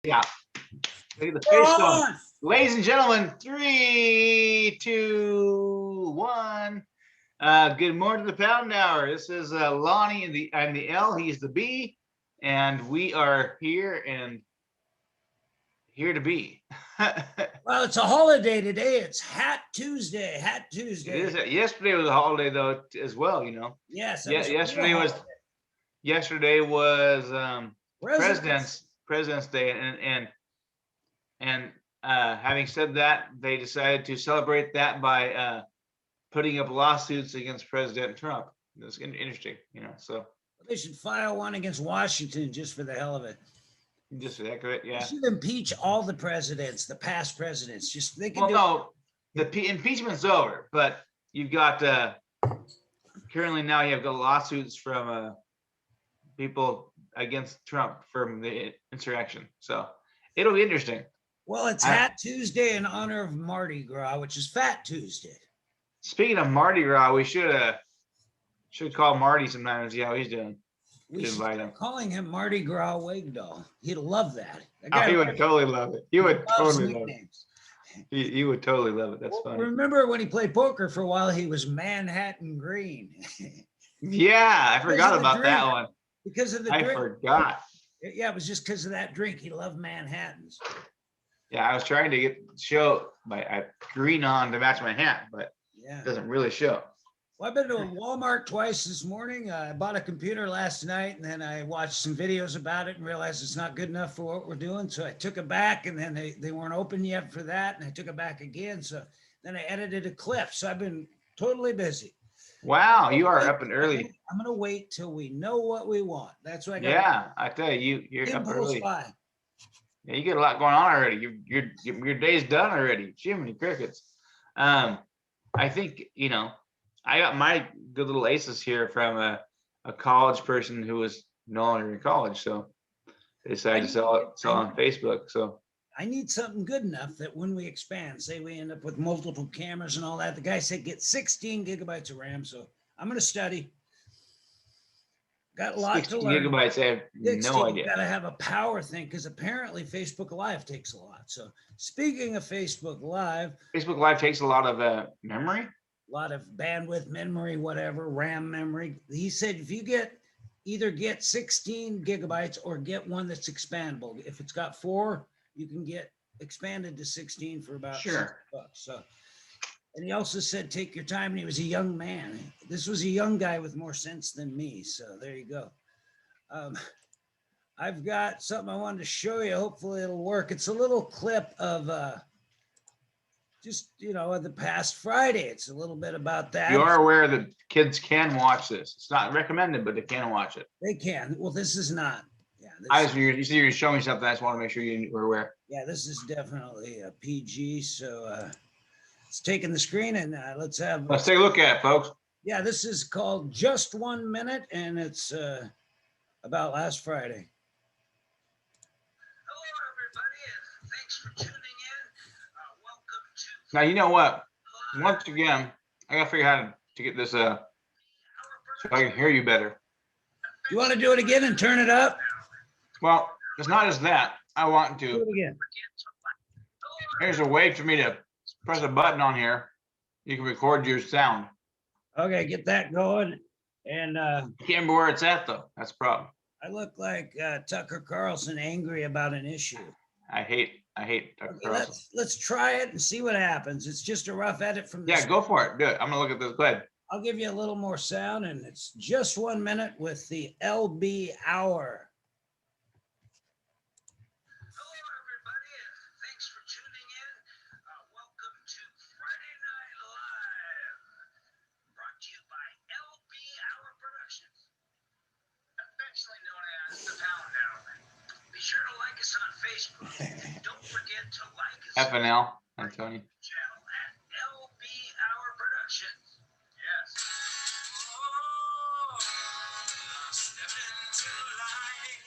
Yeah. Look at the We're face going. on. Ladies and gentlemen, 3, 2, 1. Good morning to the Pound Hour. This is Lonnie and I'm the L. He's the B, and we are here and here to be. Well, it's a holiday today. It's Hat Tuesday. Hat Tuesday. It is. Yesterday was a holiday though as well. Yes. Yeah. Yesterday was President's Day, and having said that, they decided to celebrate that by putting up lawsuits against President Trump. It's interesting, So they should file one against Washington just for the hell of it. Just for the heck of it, yeah. They should impeach all the presidents, the past presidents. Just they can the impeachment's over, but you've got currently now you've got lawsuits from people against Trump from the insurrection. So it'll be interesting. Well, it's Hat Tuesday in honor of Mardi Gras, which is Fat Tuesday. Speaking of Mardi Gras, we should call Marty sometime and see how he's doing. We should start calling him Mardi Gras Wigdahl. He'd love that. He would totally love it. He would totally love it. He would totally love it. That's funny. Remember when he played poker for a while, he was Manhattan Green. Yeah, I forgot about that one. Because of the drink. I forgot. Yeah, it was just because of that drink. He loved Manhattans. Yeah, I was trying to show my green on to match my hat, but it doesn't really show. Well, I've been to Walmart twice this morning. I bought a computer last night, and then I watched some videos about it and realized it's not good enough for what we're doing. So I took it back, and then they weren't open yet for that, and I took it back again. So then I edited a clip. So I've been totally busy. Wow, you are up and early. I'm going to wait till we know what we want. That's what I got. Yeah, I tell you're up early. Yeah, you get a lot going on already. Your day's done already. Jiminy crickets. I think, I got my good little aces here from a college person who was no longer in college. So they decided to sell it on Facebook. So I need something good enough that when we expand, say we end up with multiple cameras and all that, the guy said get 16 gigabytes of RAM. So I'm going to study. Got a lot to learn. Gigabytes, I have no idea. Got to have a power thing because apparently Facebook Live takes a lot. So speaking of Facebook Live takes a lot of memory. A lot of bandwidth, memory, whatever, RAM memory. He said if you either get 16 gigabytes or get one that's expandable. If it's got 4, you can get expanded to 16 for about $6. So, and he also said take your time, and he was a young man. This was a young guy with more sense than me. So there you go. I've got something I wanted to show you. Hopefully it'll work. It's a little clip of just, the past Friday. It's a little bit about that. You are aware that kids can watch this. It's not recommended, but they can watch it. They can. Well, this is not. Yeah. You're showing something. I just want to make sure you were aware. Yeah, this is definitely a PG. So it's taking the screen, and let's take a look at it, folks. Yeah, this is called Just 1 Minute, and it's about last Friday. Hello, everybody, and thanks for tuning in. Welcome to. Now, you know what? Once again, I got to figure out how to get this so I can hear you better. You want to do it again and turn it up? Well, it's not just that. I want to. Do it again. Here's a way for me to press a button on here. You can record your sound. Okay, get that going. And I can't remember where it's at, though. That's the problem. I look like Tucker Carlson angry about an issue. I hate Tucker Carlson. Let's try it and see what happens. It's just a rough edit from this. Yeah, go for it. Do it. I'm gonna look at this. Go ahead. I'll give you a little more sound, and it's just 1 minute with the LB Hour. Hello, everybody, and thanks for tuning in. Welcome to Friday Night Live, brought to you by LB Hour Productions, affectionately known as the Pound Hour. Be sure to like us on Facebook. Don't forget to like us FNL, Anthony. channel at LB Hour Productions. Yes. Step into light.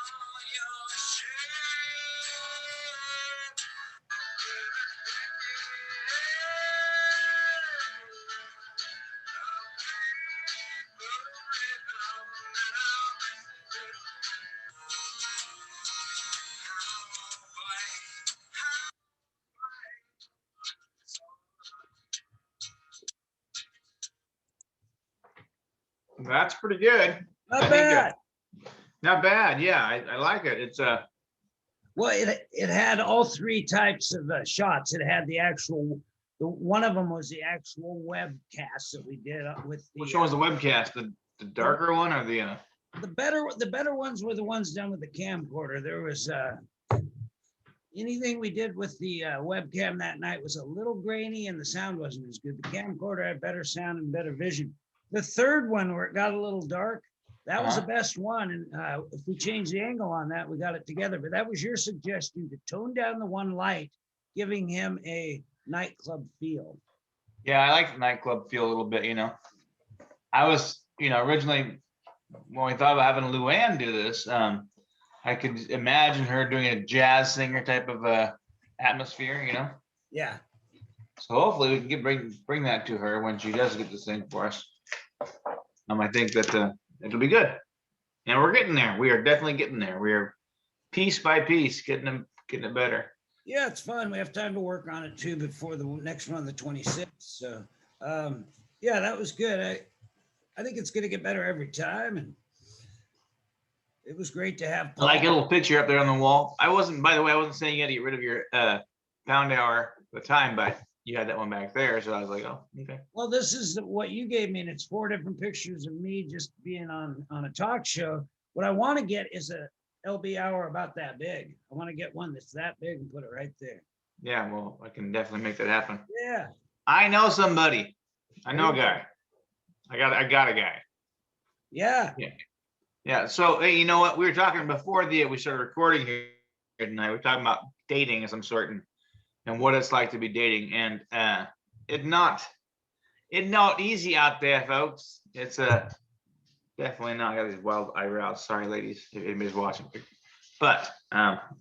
All your shame. That's pretty good. I Not think, bad. not bad. Yeah, I like it. It's Well, it had all three types of shots. It had the actual, one of them was the actual webcast that we did with the. which one was the webcast? The darker one or the The better ones were the ones done with the camcorder. There was anything we did with the webcam that night was a little grainy and the sound wasn't as good. The camcorder had better sound and better vision. The third one where it got a little dark, that was the best one. And if we changed the angle on that, we got it together. But that was your suggestion to tone down the one light, giving him a nightclub feel. Yeah, I like the nightclub feel a little bit, I was, originally when we thought about having Luann do this, I could imagine her doing a jazz singer type of atmosphere, Yeah. So hopefully we can bring that to her when she does get to sing for us. I think that it'll be good. And we're getting there. We are definitely getting there. We are piece by piece getting it better. Yeah, it's fun. We have time to work on it too before the next one, the 26th. So, yeah, that was good. I think it's going to get better every time, and it was great to have. I like a little picture up there on the wall. By the way, I wasn't saying you had to get rid of your pound hour at the time, but you had that one back there, so I was like, oh, okay. Well, this is what you gave me, and it's 4 different pictures of me just being on a talk show. What I want to get is a LB hour about that big. I want to get one that's that big and put it right there. Yeah, well, I can definitely make that happen. Yeah. I know somebody. I know a guy. I got a guy. Yeah. Yeah. So hey, you know what? We were talking before we started recording here tonight. We're talking about dating of some sort and what it's like to be dating. And it's not easy out there, folks. It's definitely not. I got these wild eyebrows. Sorry, ladies, if anybody's watching. But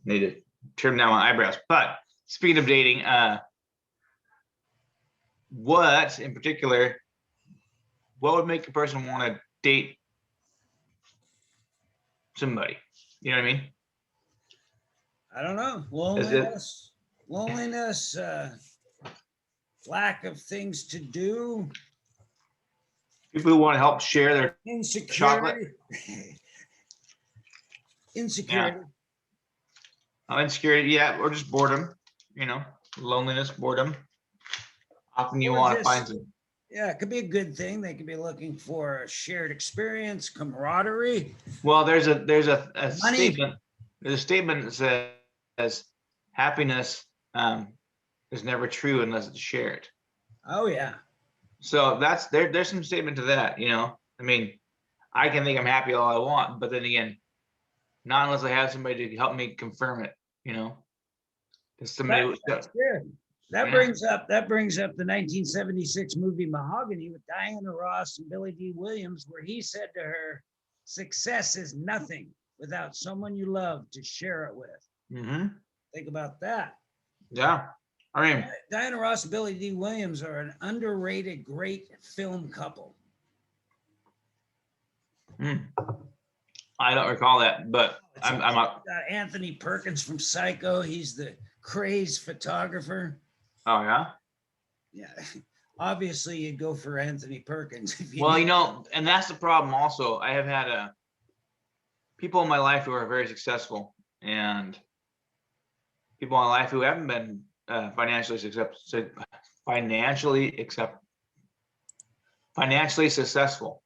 need to trim down my eyebrows. But speaking of dating, what in particular, what would make a person want to date somebody? You know what I mean? I don't know. Loneliness, lack of things to do. People who want to help share their Insecurity. Insecurity. insecurity, yeah, or just boredom, loneliness, boredom. Often you want to find some. Yeah, it could be a good thing. They could be looking for a shared experience, camaraderie. Well, there's a Money. statement. There's a statement that says happiness is never true unless it's shared. Oh yeah. So there's some statement to that, I mean, I can think I'm happy all I want, but then again, not unless I have somebody to help me confirm it, There's somebody That's good. That brings up the 1976 movie Mahogany with Diana Ross and Billy D. Williams, where he said to her, "Success is nothing without someone you love to share it with." Mm-hmm. Think about that. Yeah. I mean, Diana Ross and Billy D. Williams are an underrated, great film couple. I don't recall that, but I'm up. Anthony Perkins from Psycho. He's the crazed photographer. Oh yeah. Yeah, obviously you'd go for Anthony Perkins. Well, and that's the problem. Also, I have had people in my life who are very successful, and people in my life who haven't been financially successful.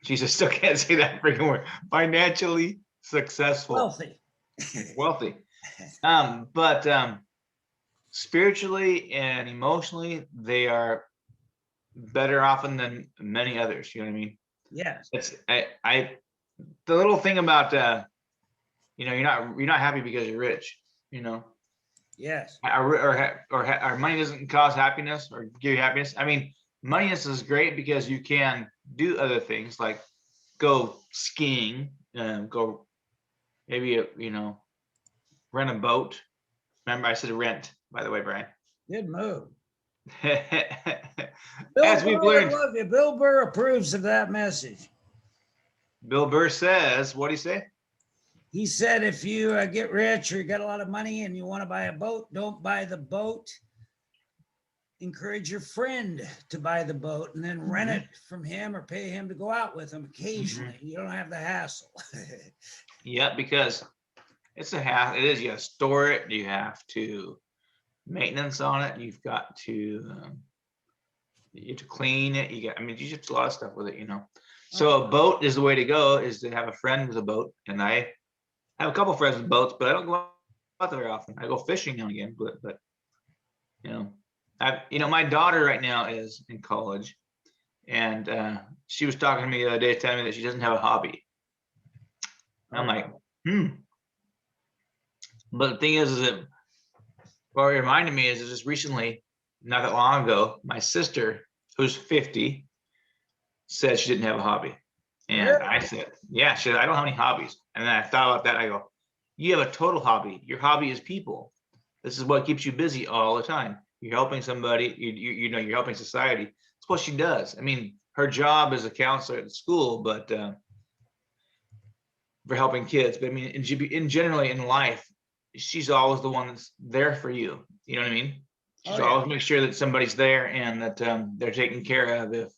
Jesus, still can't say that freaking word. Financially successful. Wealthy. But spiritually and emotionally, they are better often than many others. You know what I mean? Yes. It's the little thing about you're not happy because you're rich. Yes. Or money doesn't cause happiness or give you happiness. I mean, money is great because you can do other things like go skiing, go maybe rent a boat. Remember, I said rent, by the way, Brian. Good move. As we've learned, I love you. Bill Burr approves of that message. Bill Burr says, what do you say? He said, if you get rich or you got a lot of money and you want to buy a boat, don't buy the boat. encourage your friend to buy the boat and then rent it from him or pay him to go out with him occasionally. You don't have the hassle. Yeah, because it's a half. It is. You have to store it. You have to maintenance on it. You've got to you have to clean it. You got. I mean, you just do a lot of stuff with it. So a boat is the way to go. Is to have a friend with a boat, and I have a couple friends with boats, but I don't go out there very often. I go fishing now and again, but my daughter right now is in college, and she was talking to me the other day, telling me that she doesn't have a hobby. And I'm like, But the thing is that what it reminded me is just recently, not that long ago, my sister, who's 50, said she didn't have a hobby. And Really? I said, yeah, she said, I don't have any hobbies. And then I thought about that. I go, you have a total hobby. Your hobby is people. This is what keeps you busy all the time. You're helping somebody, you're helping society. It's what she does. I mean, her job is a counselor at the school, but for helping kids. But I mean, in generally in life, she's always the one that's there for you. You know what I mean? She's always make sure that somebody's there and that they're taken care of. If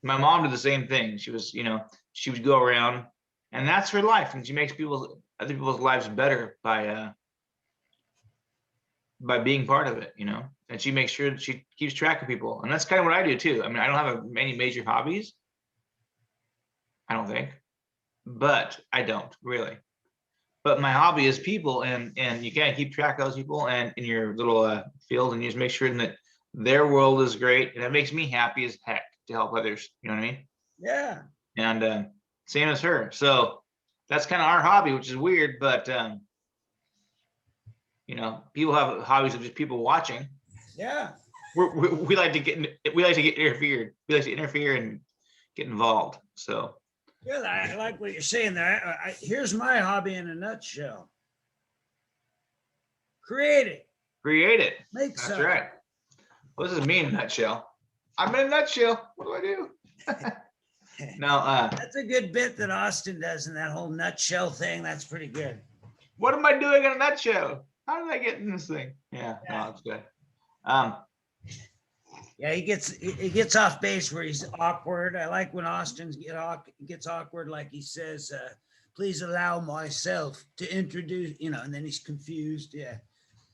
my mom did the same thing, she would go around, and that's her life, and she makes other people's lives better by being part of it, and she makes sure that she keeps track of people. And that's kind of what I do too. I mean, I don't have many major hobbies, I don't think, but I don't really. But my hobby is people, and you kind of keep track of those people and in your little field, and you just make sure that their world is great, and it makes me happy as heck to help others. You know what I mean? Yeah. And same as her. So that's kind of our hobby, which is weird, but people have hobbies of just people watching. Yeah. We like to get interfered. We like to interfere and get involved. So. Good. I like what you're saying there. Here's my hobby in a nutshell. Create it. That's Make something. right. Well, this is me in a nutshell. I'm in a nutshell. What do I do? No. That's a good bit that Austin does in that whole nutshell thing. That's pretty good. What am I doing in a nutshell? How did I get in this thing? Yeah. No, that's good. Yeah, he gets off base where he's awkward. I like when Austin gets awkward, like he says, please allow myself to introduce, and then he's confused. Yeah.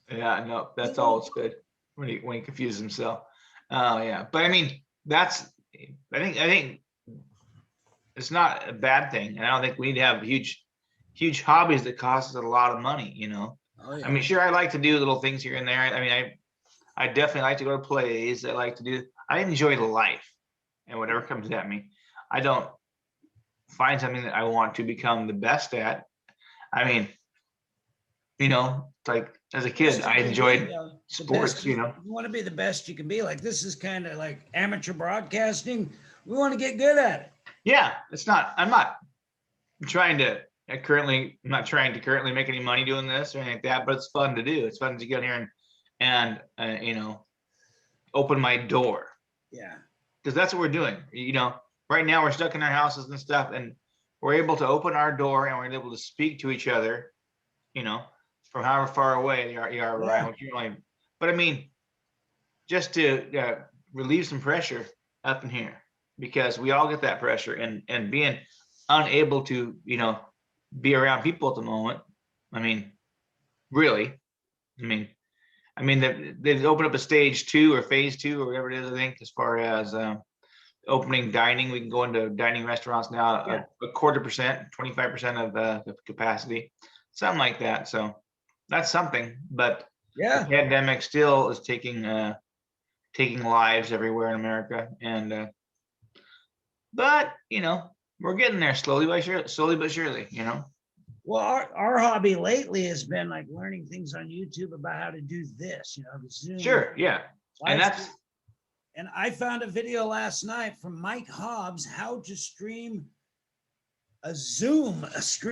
Yeah, no, that's always good when he confuses himself. Yeah. But I mean, I think it's not a bad thing. And I don't think we need to have huge hobbies that cost us a lot of money, Oh, yeah. I mean, sure, I like to do little things here and there. I mean, I definitely like to go to plays. I enjoy life and whatever comes at me. I don't find something that I want to become the best at. I mean, like as a kid, I enjoyed sports, You want to be the best you can be. Like, this is kind of like amateur broadcasting. We want to get good at it. Yeah, I'm not trying to currently make any money doing this or anything like that, but it's fun to do. It's fun to get here and open my door. Yeah. Because that's what we're doing. Right now we're stuck in our houses and stuff, and we're able to open our door and we're able to speak to each other, from however far away you are around. But I mean, just to relieve some pressure up in here, because we all get that pressure, and being unable to, be around people at the moment. I mean, really, I mean, they've opened up a stage 2 or phase 2 or whatever it is, I think, as far as opening dining. We can go into dining restaurants now, Yeah. a 25%, 25% of the capacity, something like that. So that's something, but Yeah. the pandemic still is taking lives everywhere in America. And, but, we're getting there slowly but surely, Well, our hobby lately has been like learning things on YouTube about how to do this, the Zoom. Sure. Yeah. And And I found a video last night from Mike Hobbs, how to stream a Zoom,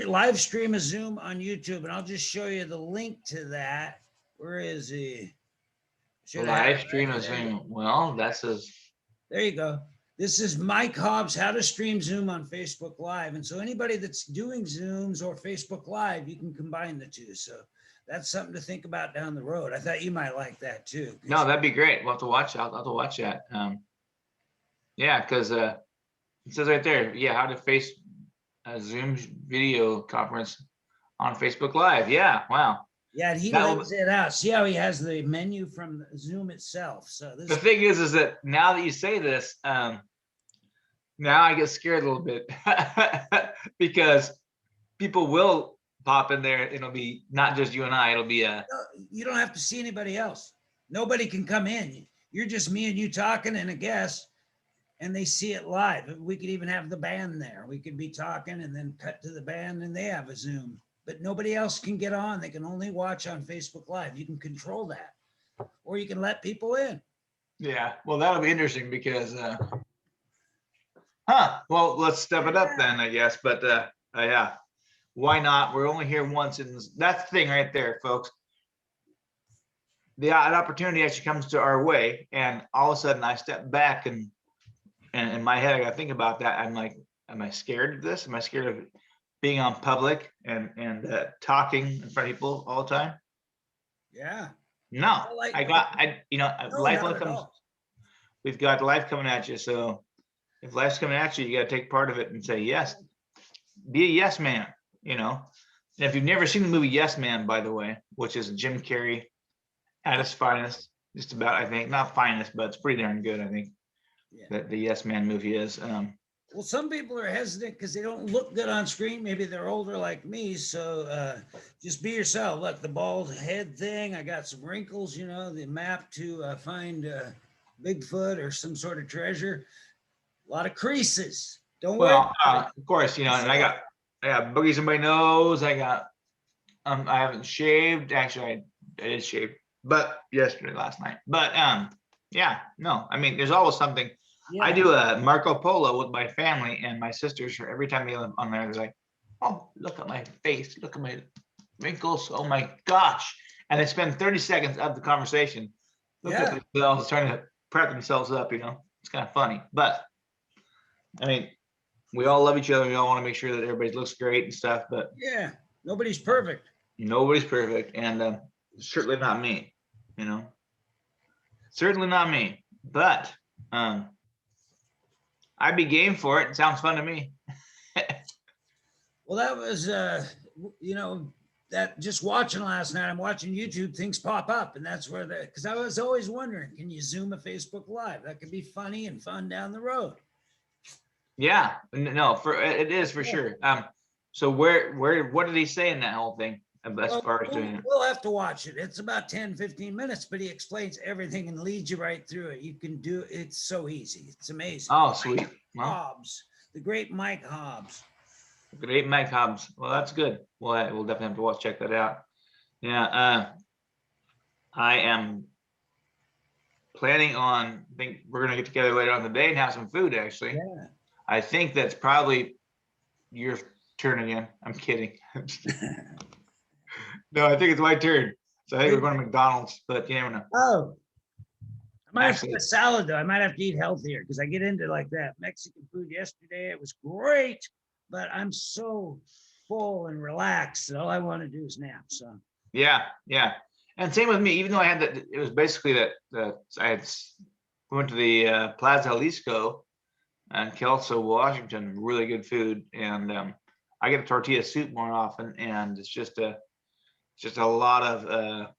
live stream a Zoom on YouTube. And I'll just show you the link to that. Where is he? Live stream a Zoom. Well, there you go. This is Mike Hobbs, how to stream Zoom on Facebook Live. And so anybody that's doing Zooms or Facebook Live, you can combine the two. So that's something to think about down the road. I thought you might like that too. 'Cause No, that'd be great. We'll have to watch. I'll have to watch that. Yeah, because it says right there, yeah, how to face a Zoom video conference on Facebook Live. Yeah, wow. yeah, he That will- lays it out. See how he has the menu from the Zoom itself. So The this, thing is that now that you say this, now I get scared a little bit because people will pop in there. It'll be not just you and I. It'll be a you don't have to see anybody else. Nobody can come in. You're just me and you talking and a guest, and they see it live. We could even have the band there. We could be talking and then cut to the band and they have a Zoom. But nobody else can get on. They can only watch on Facebook Live. You can control that. Or you can let people in. yeah. Well, that'll be interesting because well, let's step it up then, I guess. But yeah, why not? We're only here once, and that's the thing right there, folks. The opportunity actually comes to our way, and all of a sudden I step back and in my head I gotta think about that. I'm like, am I scared of this? Am I scared of being on public and talking in front of people all the time? Yeah. No, like- life not will at come. all. We've got life coming at you, so if life's coming at you, you got to take part of it and say yes. Be a yes man, And if you've never seen the movie Yes Man, by the way, which is Jim Carrey at his finest, just about, I think, not finest, but it's pretty darn good, I think. Yeah. That the Yes Man movie is. Well, some people are hesitant because they don't look good on screen. Maybe they're older like me. So just be yourself. Look, the bald head thing. I got some wrinkles, the map to find Bigfoot or some sort of treasure. A lot of creases. Don't worry. Well, of course, and I got boogies in my nose. I got I haven't shaved. Actually, I did shave, but last night. But yeah, no, I mean, there's always something. I do a Marco Polo with my family and my sisters. Every time they live on there, they're like, "Oh, look at my face, look at my wrinkles. Oh my gosh!" And they spend 30 seconds of the conversation looking at themselves, trying to prep themselves up. It's kind of funny, but I mean, we all love each other. We all want to make sure that everybody looks great and stuff, but yeah, nobody's perfect. Nobody's perfect, and certainly not me. Certainly not me. But I'd be game for it. It sounds fun to me. Well, that was, that just watching last night, I'm watching YouTube, things pop up. And that's where because I was always wondering, can you Zoom a Facebook Live? That could be funny and fun down the road. Yeah, no, it is for sure. So what did he say in that whole thing as far as doing it? We'll have to watch it. It's about 10, 15 minutes, but he explains everything and leads you right through it. You can do it's so easy. It's amazing. Oh, sweet. Well, Hobbs, the great Mike Hobbs. Great Mike Hobbs. Well, that's good. Well, we'll definitely have to check that out. Yeah, I am planning on. I think we're gonna get together later on today and have some food. Actually, Yeah. I think that's probably your turn again. I'm kidding. No, I think it's my turn. So I think we're going to McDonald's, but you never know. Oh. I might have to Actually- get a salad though. I might have to eat healthier because I get into like that Mexican food yesterday. It was great, but I'm so full and relaxed that all I want to do is nap. So Yeah, and same with me. Even though I had that, it was basically that we went to the Plaza Jalisco and Kelso, Washington. Really good food, and I get a tortilla soup more often, and it's just a lot of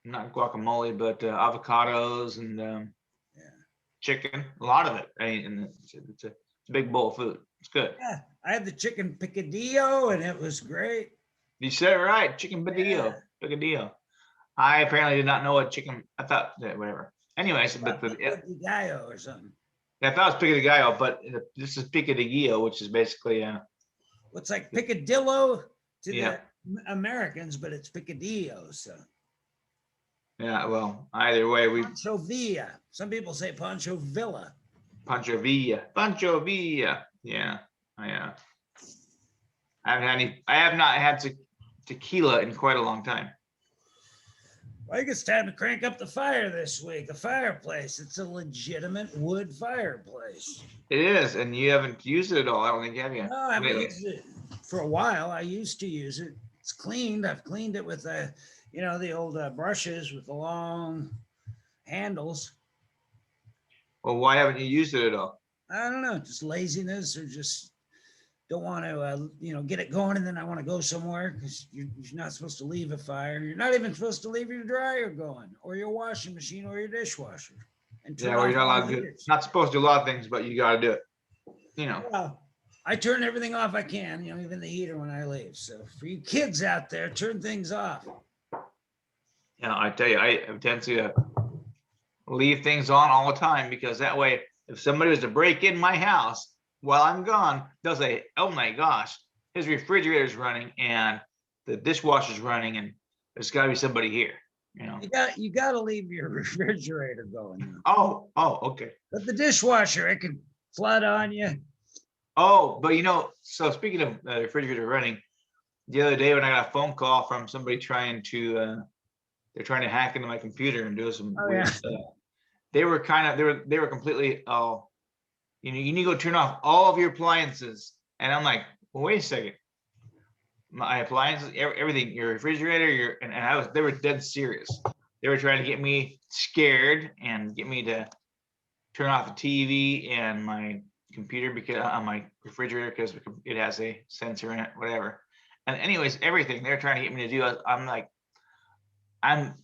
not guacamole, but avocados and chicken. A lot of it. I mean, and it's a big bowl of food. It's good. yeah, I had the chicken picadillo and it was great. You said it right. Chicken picadillo. Picadillo. I apparently did not know what chicken. I thought whatever. Anyways, but Picadillo or something. I thought it was picadillo, but this is picadillo, which is basically It's like picadillo to Yeah. the Americans, but it's picadillo. So yeah. Well, either way, we Pancho Villa. Some people say Pancho Villa. Pancho Villa. Yeah. I have not had tequila in quite a long time. I think it's time to crank up the fire this week. The fireplace. It's a legitimate wood fireplace. It is, and you haven't used it at all. I don't think, have you? No, I haven't Lately. used it for a while. I used to use it. It's cleaned. I've cleaned it with the old brushes with the long handles. Well, why haven't you used it at all? I don't know, just laziness or just don't want to, get it going. And then I want to go somewhere because you're not supposed to leave a fire. You're not even supposed to leave your dryer going or your washing machine or your dishwasher. And turn Yeah, well, off you're not all allowed to do it. heaters. Not supposed to do a lot of things, but you got to do it. You know. Well, I turn everything off I can, even the heater when I leave. So for you kids out there, turn things off. Yeah, I tell you, I tend to leave things on all the time because that way, if somebody was to break in my house while I'm gone, they'll say, "Oh my gosh, his refrigerator's running and the dishwasher's running, and there's got to be somebody here." You know. You got to leave your refrigerator going. Oh, okay. But the dishwasher, it could flood on you. Oh, but so speaking of refrigerator running, the other day when I got a phone call from somebody they're trying to hack into my computer and do some weird stuff. They were completely, you need to go turn off all of your appliances. And I'm like, well, wait a second. My appliances, everything, your refrigerator, they were dead serious. They were trying to get me scared and get me to turn off the TV and my computer because on my refrigerator because it has a sensor in it, whatever. And anyways, everything they're trying to get me to do, I'm like, okay.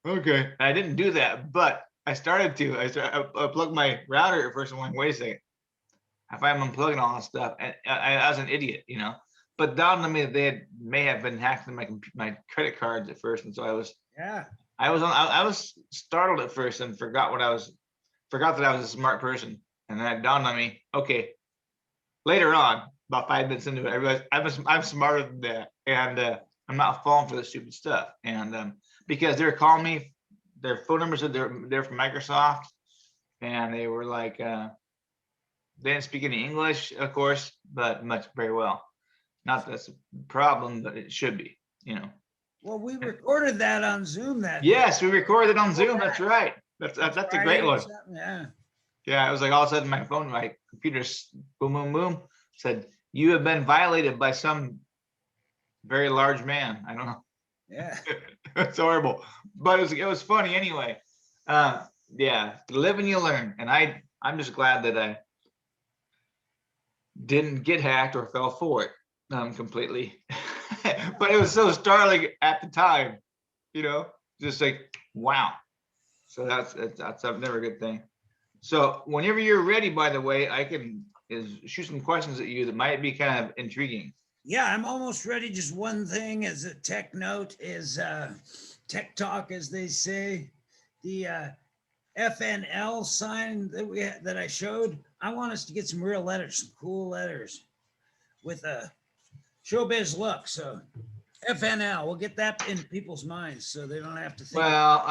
And I didn't do that, but I started to. I plugged my router at first. I'm like, wait a second. If I'm unplugging all this stuff, and I was an idiot, But dawned on me that may have been hacking my credit cards at first, and so I was startled at first and forgot that I was a smart person, and then it dawned on me. Okay, later on, about 5 minutes into it, I realized I'm smarter than that, and I'm not falling for this stupid stuff. And because they're calling me, their phone numbers said they're from Microsoft, and they were like, they didn't speak any English, of course, but very well. Not that's a problem, but it should be, Well, we recorded that on Zoom. Yes, we recorded it on Zoom. That's right. That's a great one. Yeah. Yeah, it was like all of a sudden my computer, boom, boom, boom, said you have been violated by some very large man. I don't know. Yeah. It's horrible, but it was funny anyway. Yeah, live and you learn, and I'm just glad that I didn't get hacked or fell for it completely. But it was so startling at the time, just like wow. So that's never a good thing. So whenever you're ready, by the way, I can shoot some questions at you that might be kind of intriguing. Yeah, I'm almost ready. Just one thing as a tech note is tech talk, as they say. The FNL sign that I showed. I want us to get some real letters, some cool letters with a showbiz look. So FNL, we'll get that in people's minds so they don't have to think. Well,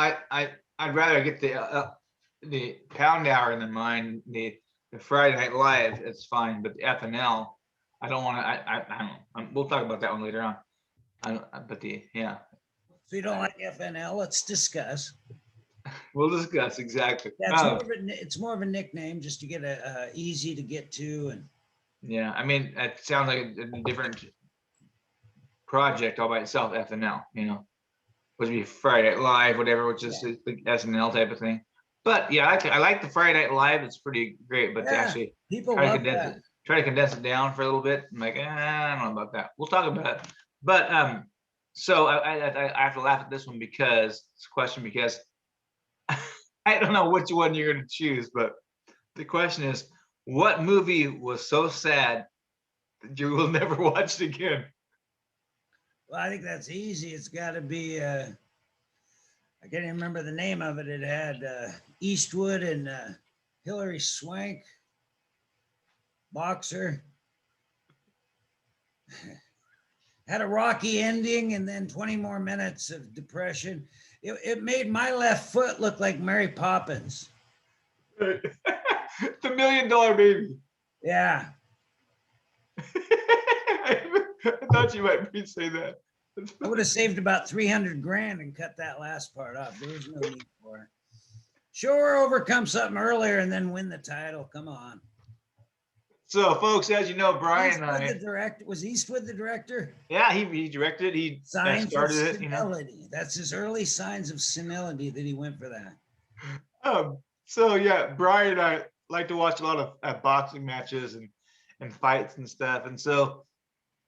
I'd rather get the Pound Hour in their mind, the Friday Night Live. It's fine, but the FNL, I don't want to. I don't know. We'll talk about that one later on. Yeah. So you don't like FNL? Let's discuss. We'll discuss exactly. Yeah, it's more of a nickname just to get a easy to get to. And yeah, I mean, it sounds like a different project all by itself. FNL, would be Friday Night Live, whatever, which is the SNL type of thing. But yeah, I like the Friday Night Live. It's pretty great, but to actually people try to condense it down for a little bit. I'm like, I don't know about that. We'll talk about it. But so I have to laugh at this one because I don't know which one you're going to choose, but the question is, what movie was so sad that you will never watch it again? Well, I think that's easy. It's got to be, I can't even remember the name of it. It had Eastwood and Hilary Swank, boxer. Had a rocky ending and then 20 more minutes of depression. It made my left foot look like Mary Poppins. The $1 Million Baby. Yeah. I thought you might say that. I would have saved about 300 grand and cut that last part off. There was no need for it. Sure, overcome something earlier and then win the title. Come on. So, folks, as you know, Brian and Eastwood, I, the director, was Eastwood the director? yeah, he directed, he Signs of started it, you know. senility. That's his early signs of senility that he went for that. So yeah, Brian and I like to watch a lot of boxing matches and fights and stuff. And so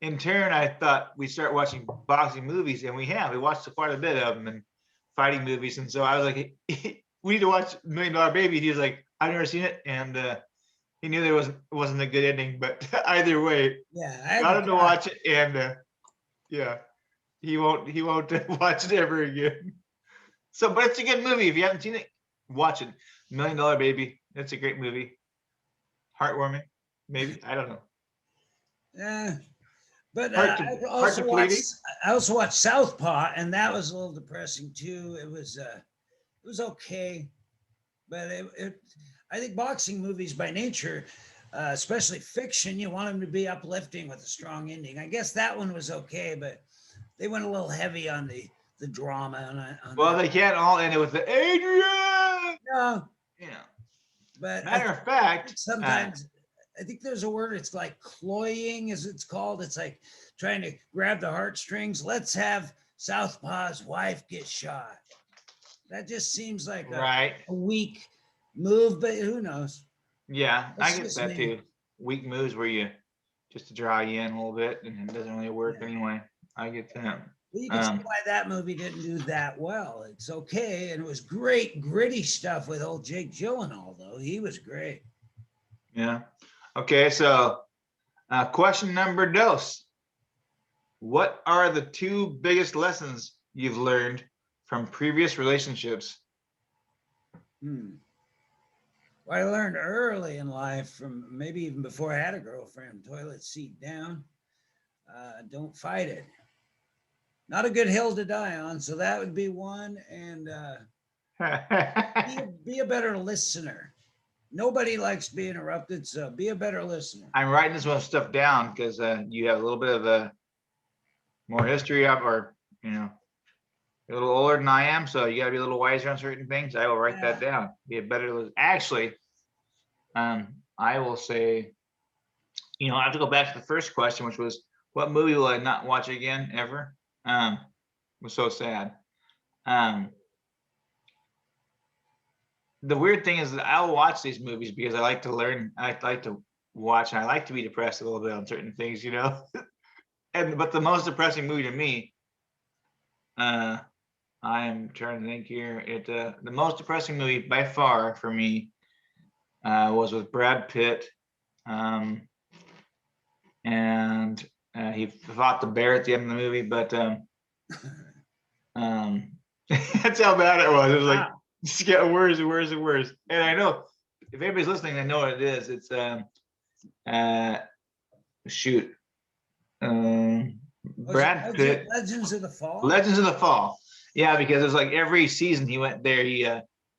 in turn, I thought we start watching boxing movies, and we watched quite a bit of them and fighting movies. And so I was like, we need to watch Million Dollar Baby. He was like, I've never seen it, and he knew there wasn't a good ending, but either way, Yeah, got him to watch it, and yeah, he won't watch it ever again. So, but it's a good movie. If you haven't seen it, watch it. Million Dollar Baby. It's a great movie. Heartwarming, maybe. I don't know. Yeah, but Heart to- I heart also to watched. bleeding? I also watched Southpaw, and that was a little depressing too. It was okay, but I think boxing movies by nature, especially fiction, you want them to be uplifting with a strong ending. I guess that one was okay, but they went a little heavy on the drama. Well, they can't all end it with the Adrian. no, You know. but Matter of fact, sometimes I think there's a word. It's like cloying, as it's called. It's like trying to grab the heartstrings. Let's have Southpaw's wife get shot. That just seems like right? a weak move, but who knows? Yeah, I That's get just that me. too. Weak moves where you just to draw you in a little bit, and it doesn't really work Yeah. anyway. I get that. Well, you can see why that movie didn't do that well. It's okay, and it was great, gritty stuff with old Jake Gyllenhaal, though. He was great. Yeah. Okay, so question number dos. What are the two biggest lessons you've learned from previous relationships? Well, I learned early in life, from maybe even before I had a girlfriend, toilet seat down. Don't fight it. Not a good hill to die on. So that would be one. And be a better listener. Nobody likes being interrupted, so be a better listener. I'm writing this one stuff down because you have a little bit of more history up, or you're a little older than I am, so you got to be a little wiser on certain things. I will write that down. Be a better. Actually, I will say, I have to go back to the first question, which was, what movie will I not watch again ever? It was so sad. The weird thing is that I'll watch these movies because I like to learn. I like to watch, and I like to be depressed a little bit on certain things, but the most depressing movie to me, I am trying to think here. The most depressing movie by far for me was with Brad Pitt, and he fought the bear at the end of the movie. But that's how bad it was. It was like just getting worse and worse and worse. And I know if anybody's listening, they know what it is. It's shoot. Brad Pitt. Legends of the Fall. Legends of the Fall. Yeah, because it was like every season he went there, he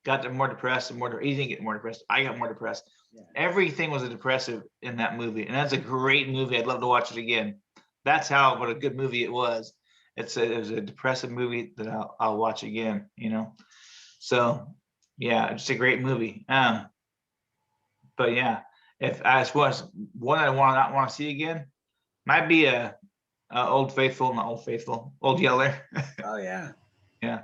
got more depressed and more. He didn't get more depressed. I got more depressed. Yeah. Everything was a depressive in that movie, and that's a great movie. I'd love to watch it again. That's what a good movie it was. It was a depressive movie that I'll watch again. So yeah, it's a great movie. But yeah, if as was one I not want to see again, might be a Old Yeller. Oh yeah. Yeah.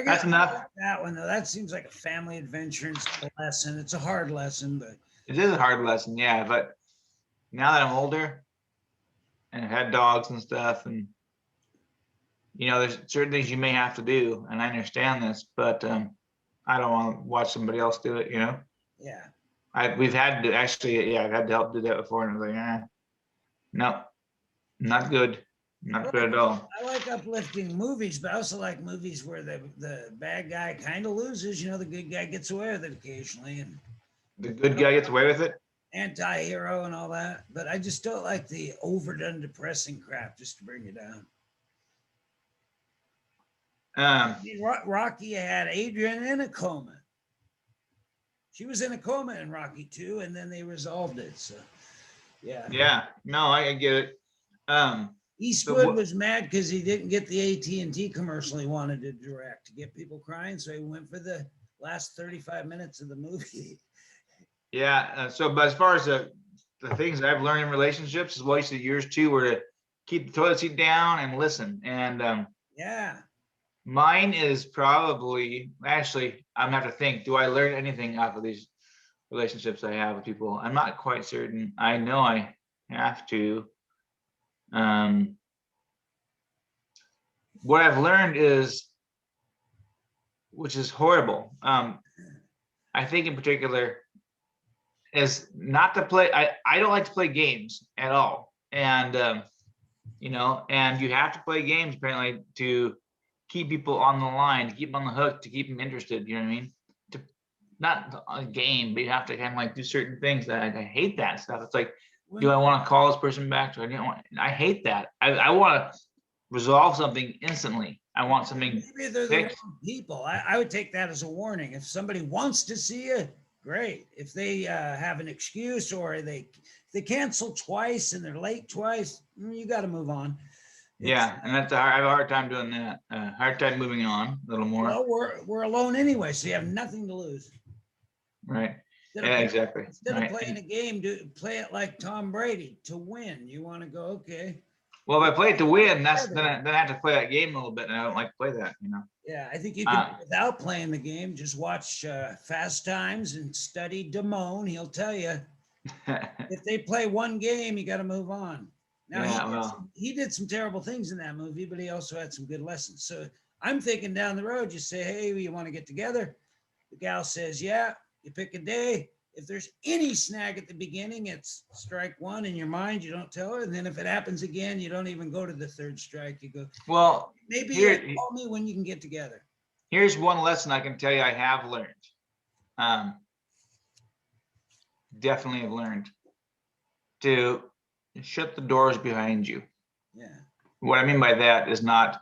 That's enough. Like that one though. That seems like a family adventure and a lesson. It's a hard lesson, but it is a hard lesson, yeah. But now that I'm older and I've had dogs and stuff, and there's certain things you may have to do, and I understand this, but I don't want to watch somebody else do it, Yeah. We've had to actually, I've had to help do that before, and I was like, no, not good. Not good at all. I like uplifting movies, but I also like movies where the bad guy kind of loses. The good guy gets away with it occasionally, and the good guy gets away with it. Anti-hero and all that, but I just don't like the overdone depressing crap just to bring you down. Rocky had Adrian in a coma. She was in a coma in Rocky 2, and then they resolved it. So, yeah. Yeah. No, I get it. Eastwood was mad because he didn't get the AT&T commercial he wanted to direct to get people crying, so he went for the last 35 minutes of the movie. Yeah. But as far as the things I've learned in relationships is wasted years too, were to keep the toilet seat down and listen. And Yeah. mine is probably, actually, I'm gonna have to think, do I learn anything off of these relationships I have with people? I'm not quite certain. I know I have to. What I've learned is, which is horrible, I think in particular, is not to play. I don't like to play games at all. And and you have to play games apparently to keep people on the line, to keep them on the hook, to keep them interested. You know what I mean? To not a game, but you have to kind of like do certain things. That I hate that stuff. It's like, do I want to call this person back? Do I don't want? I hate that. I want to resolve something instantly. I want something Maybe they're the fixed. wrong people. I would take that as a warning. If somebody wants to see you, great. If they have an excuse or they cancel twice and they're late twice, you got to move on. Yeah, and that's I have a hard time doing that. Hard time moving on a little more. Well, we're alone anyway, so you have nothing to lose. Right. Instead Yeah, of, exactly. Instead Right. of playing a game, play it like Tom Brady to win. You want to go, okay. Well, if I play it to win, then I have to play that game a little bit, and I don't like to play that. Yeah, I think you can do without playing the game. Just watch Fast Times and study Damone. He'll tell you if they play one game, you got to move on. Now Yeah, he did some terrible things in that movie, but he also had some good lessons. So I'm thinking down the road, you say, hey, you want to get together? The gal says, yeah. You pick a day. If there's any snag at the beginning, it's strike one in your mind. You don't tell her. And then if it happens again, you don't even go to the third strike. You go, well, maybe call me when you can get together. Here's one lesson I can tell you I have learned. Definitely have learned to shut the doors behind you. Yeah. What I mean by that is not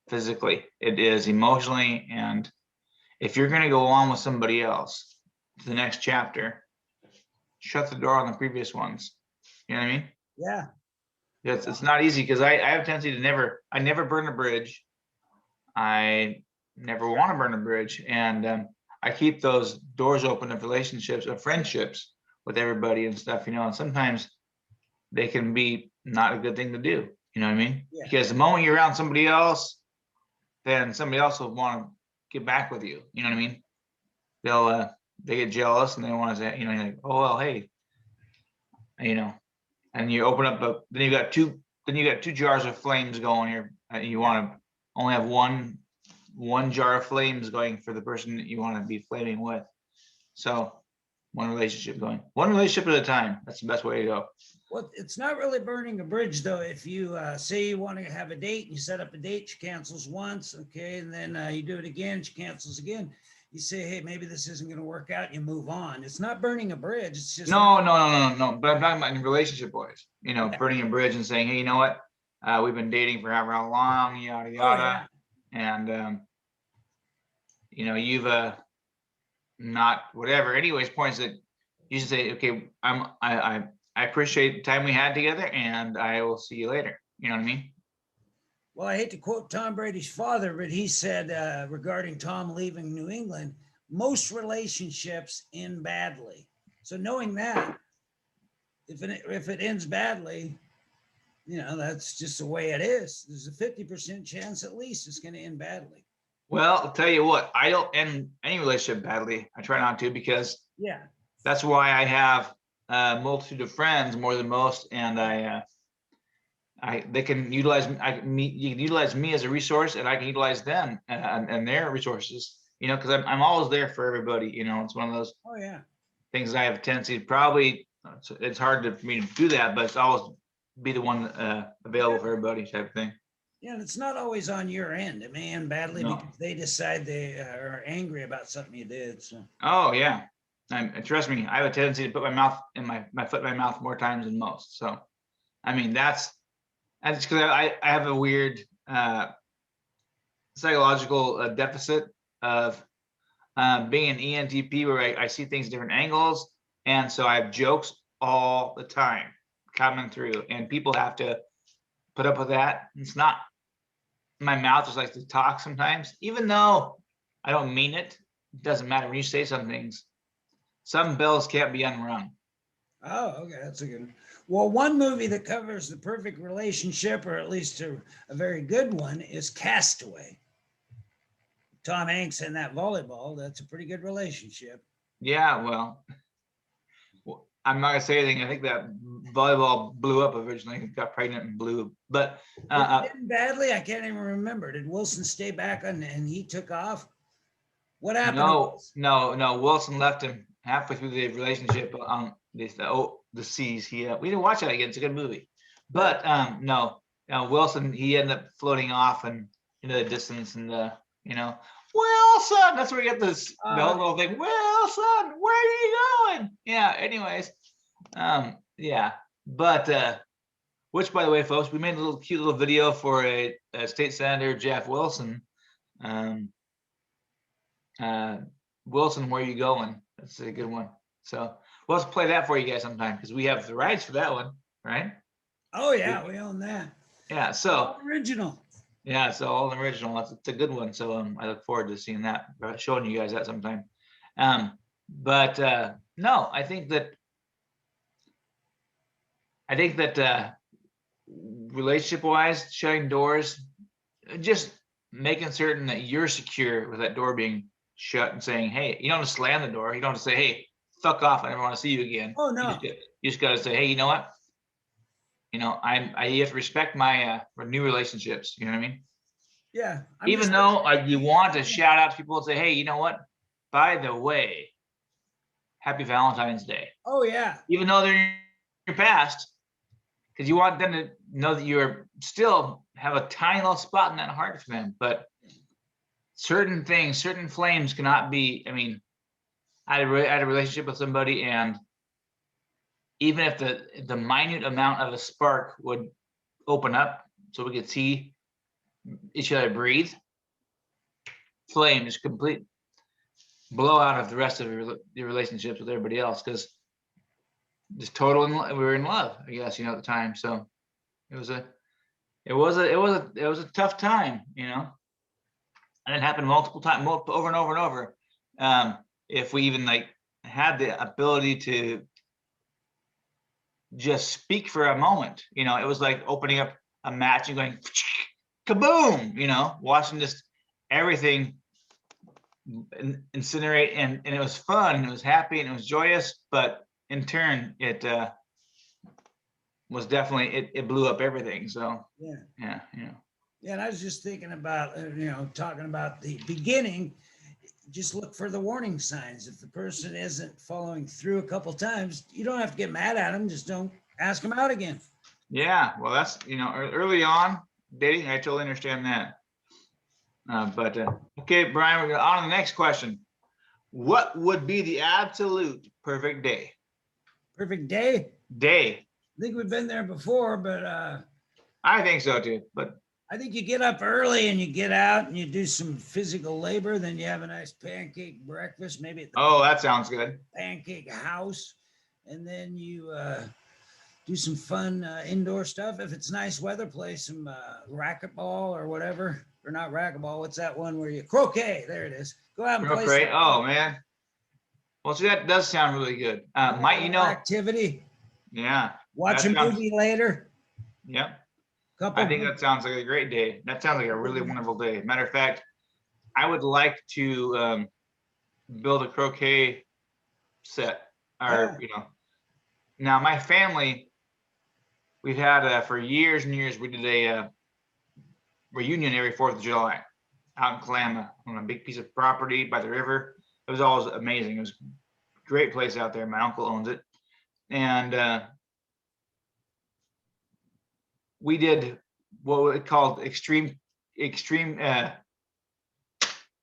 physically, it is emotionally. And if you're going to go on with somebody else to the next chapter, shut the door on the previous ones. You know what I mean? Yeah. It's not easy because I have a tendency to I never burn a bridge. I never want to burn a bridge. And I keep those doors open of relationships, of friendships with everybody and stuff, and sometimes they can be not a good thing to do. You know what I mean? Yeah. Because the moment you're around somebody else, then somebody else will want to get back with you. You know what I mean? They get jealous and they want to say, like, oh, well, hey, and you open up then you got two jars of flames going here. You want to only have one jar of flames going for the person that you want to be flaming with. So one relationship at a time. That's the best way to go. Well, it's not really burning a bridge though. If you say you want to have a date and you set up a date, she cancels once, okay, and then you do it again, she cancels again. You say, hey, maybe this isn't going to work out. You move on. It's not burning a bridge. It's just no. But I'm talking about in relationship wise. Burning a bridge and saying, hey, you know what? We've been dating for however long, yada yada, and you've not whatever. Anyways, points that you should say, okay, I appreciate the time we had together, and I will see you later. You know what I mean? Well, I hate to quote Tom Brady's father, but he said regarding Tom leaving New England, most relationships end badly. So knowing that, if it ends badly, that's just the way it is. There's a 50% chance at least it's going to end badly. Well, I'll tell you what, I don't end any relationship badly. I try not to, because that's why I have a multitude of friends, more than most, and they can utilize me. You can utilize me as a resource, and I can utilize them and their resources. Because I'm always there for everybody. It's one of those things I have a tendency to probably. It's hard for me to do that, but it's always be the one available for everybody type of thing. Yeah, and it's not always on your end. It may end badly because they decide they are angry about something you did. So. Oh yeah, trust me, I have a tendency to put my foot in my mouth more times than most. So, I mean that's because I have a weird psychological deficit of being an ENTP, where I see things different angles, and so I have jokes all the time coming through, and people have to put up with that. It's not, my mouth just likes to talk sometimes, even though I don't mean it. It doesn't matter when you say some things. Some bells can't be unrung. Oh, okay, that's a good one. Well, one movie that covers the perfect relationship, or at least a very good one, is Castaway. Tom Hanks and that volleyball, that's a pretty good relationship. Yeah, well, I'm not gonna say anything. I think that volleyball blew up originally, got pregnant and blew. But Didn't badly, I can't even remember. Did Wilson stay back and he took off? What happened? no. Wilson left him halfway through the relationship on the seas. We didn't watch that again. It's a good movie, but no, Wilson, he ended up floating off and into the distance, and Wilson. That's where we get this the whole little thing. Wilson, where are you going? Yeah. Anyways, yeah, but which, by the way, folks, we made a little cute little video for a state senator, Jeff Wilson. Wilson, where are you going? That's a good one. So we'll have to play that for you guys sometime, because we have the rights for that one, right? Oh yeah, we own that. Yeah. So original. Yeah, so all original. It's a good one. So I look forward to seeing that, showing you guys that sometime. But no, I think that relationship wise, shutting doors, just making certain that you're secure with that door being shut, and saying, hey, you don't just slam the door. You don't just say, hey, fuck off, I never want to see you again. Oh no. You just got to say, hey, you know what? You have to respect my new relationships. You know what I mean? Yeah. Even though you want to shout out to people and say, hey, you know what? By the way, happy Valentine's Day. Oh yeah. Even though they're in your past, because you want them to know that you're still have a tiny little spot in that heart for them. But certain things, certain flames cannot be. I mean, I had a relationship with somebody, and even if the minute amount of a spark would open up so we could see each other breathe, flame is complete blowout of the rest of your relationships with everybody else, because just total we were in love, I guess, at the time. So it was a tough time, and it happened multiple times, over and over and over. If we even had the ability to just speak for a moment, it was like opening up a match and going kaboom, watching just everything incinerate, and it was fun, and it was happy, and it was joyous, but in turn it was definitely it blew up everything. So yeah. And I was just thinking about talking about the beginning. Just look for the warning signs. If the person isn't following through a couple times, you don't have to get mad at them. Just don't ask them out again. Yeah, well, that's early on dating, I totally understand that. But okay, Brian, we're on to the next question. What would be the absolute perfect day? Perfect day? I think we've been there before, but I think so too. But I think you get up early and you get out and you do some physical labor, then you have a nice pancake breakfast, maybe at the that sounds good. Pancake house, and then you do some fun indoor stuff. If it's nice weather, play some racquetball or whatever. Or not racquetball. What's that one where you croquet? There it is. Go out and play. Oh man. Well, see, that does sound really good. Activity. Yeah. Watch a movie later. Yep. I think that sounds like a great day. That sounds like a really wonderful day. Matter of fact, I would like to build a croquet set. Or now my family, we've had for years and years. We did a reunion every 4th of July out in Kalama on a big piece of property by the river. It was always amazing. It was a great place out there. My uncle owns it. And we did what we called extreme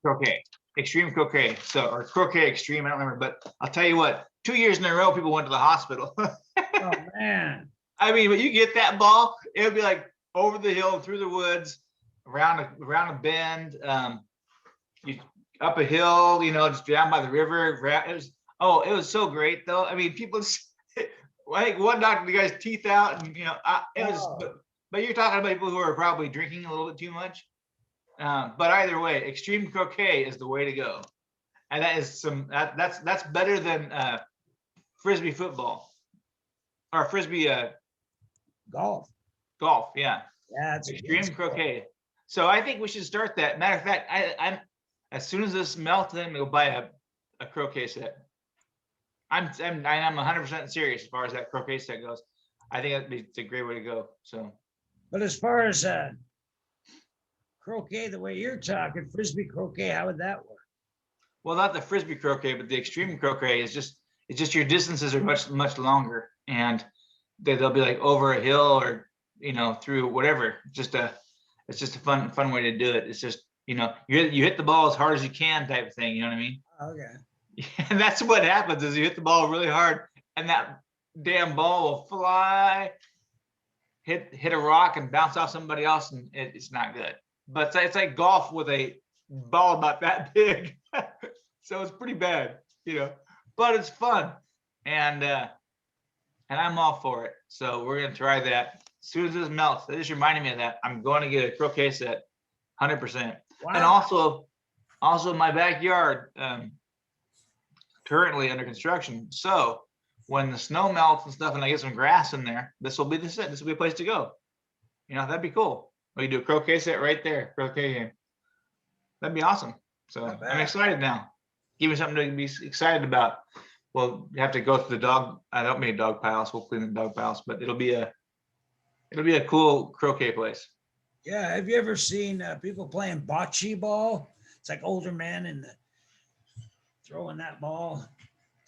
croquet. Extreme croquet. So, or croquet extreme, I don't remember. But I'll tell you what, 2 years in a row, people went to the hospital. Oh, man. I mean, when you get that ball, it would be like over the hill, through the woods, around a bend, you up a hill, just down by the river. It was so great though. I mean, people, I think one knocked the guy's teeth out, and it was. But you're talking about people who are probably drinking a little bit too much. But either way, extreme croquet is the way to go, and that is that's better than frisbee football. or frisbee Golf. golf. Yeah, Yeah, it's a good extreme sport. croquet. So I think we should start that. Matter of fact, I'm as soon as this melts, then we'll buy a croquet set. I'm 100% serious as far as that croquet set goes. I think it's a great way to go. So But as far as croquet, the way you're talking, frisbee croquet, how would that work? well, not the frisbee croquet, but the extreme croquet is just it's just your distances are much longer, and they'll be like over a hill or through whatever. It's just a fun way to do it. It's just you hit the ball as hard as you can type of thing. You know what I mean? Okay. And that's what happens is you hit the ball really hard, and that damn ball will fly, hit a rock, and bounce off somebody else, and it's not good. But it's like golf with a ball about that big, so it's pretty bad, But it's fun, and I'm all for it. So we're gonna try that as soon as this melts. It just reminded me of that. I'm going to get a croquet set, 100%. Wow. And also in my backyard, currently under construction. So when the snow melts and stuff, and I get some grass in there, this will be the set. This will be a place to go. That'd be cool. We do a croquet set right there, croquet game. That'd be awesome. So I'm excited now. Give me something to be excited about. Well, you have to go to the dog. I don't mean dog piles. We'll clean the dog piles, but it'll be a cool croquet place. Yeah. Have you ever seen people playing bocce ball? It's like older men and throwing that ball.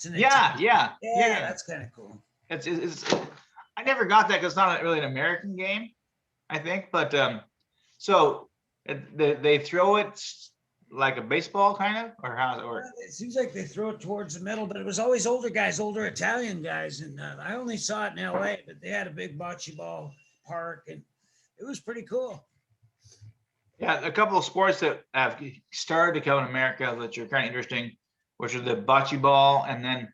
Yeah. That's kind of cool. It's I never got that because it's not really an American game, I think. But so they throw it like a baseball kind of, or how does it work? It seems like they throw it towards the middle, but it was always older guys, older Italian guys. And I only saw it in LA, but they had a big bocce ball park and it was pretty cool. Yeah, a couple of sports that have started to come in America that are kind of interesting, which are the bocce ball, and then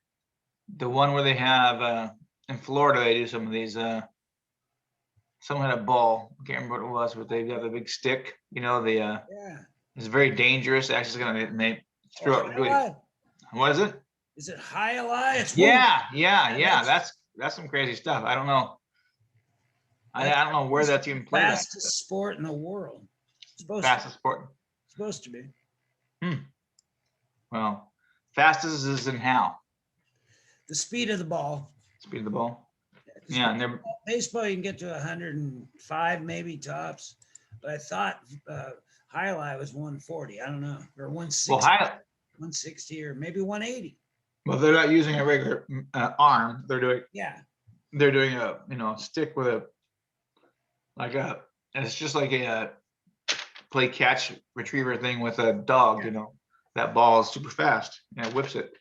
the one where they have in Florida, they do some of these. Someone had a ball. I can't remember what it was, but they have a big stick. Yeah. It's very dangerous. Actually, it's gonna they throw it. Really, what is it? Is it high ally? It's Yeah. That's some crazy stuff. I don't know. I don't know where that's even played. Fastest sport in the world. Fastest sport. Supposed to be. Well, fastest is in how? The speed of the ball. Speed of the ball. Yeah, and baseball you can get to 105 maybe tops, but I thought highlight was 140. I don't know, or 160. Well, 160 or maybe 180. Well, they're not using a regular arm. They're doing a stick with it's just like a play catch retriever thing with a dog. That ball is super fast and it whips it.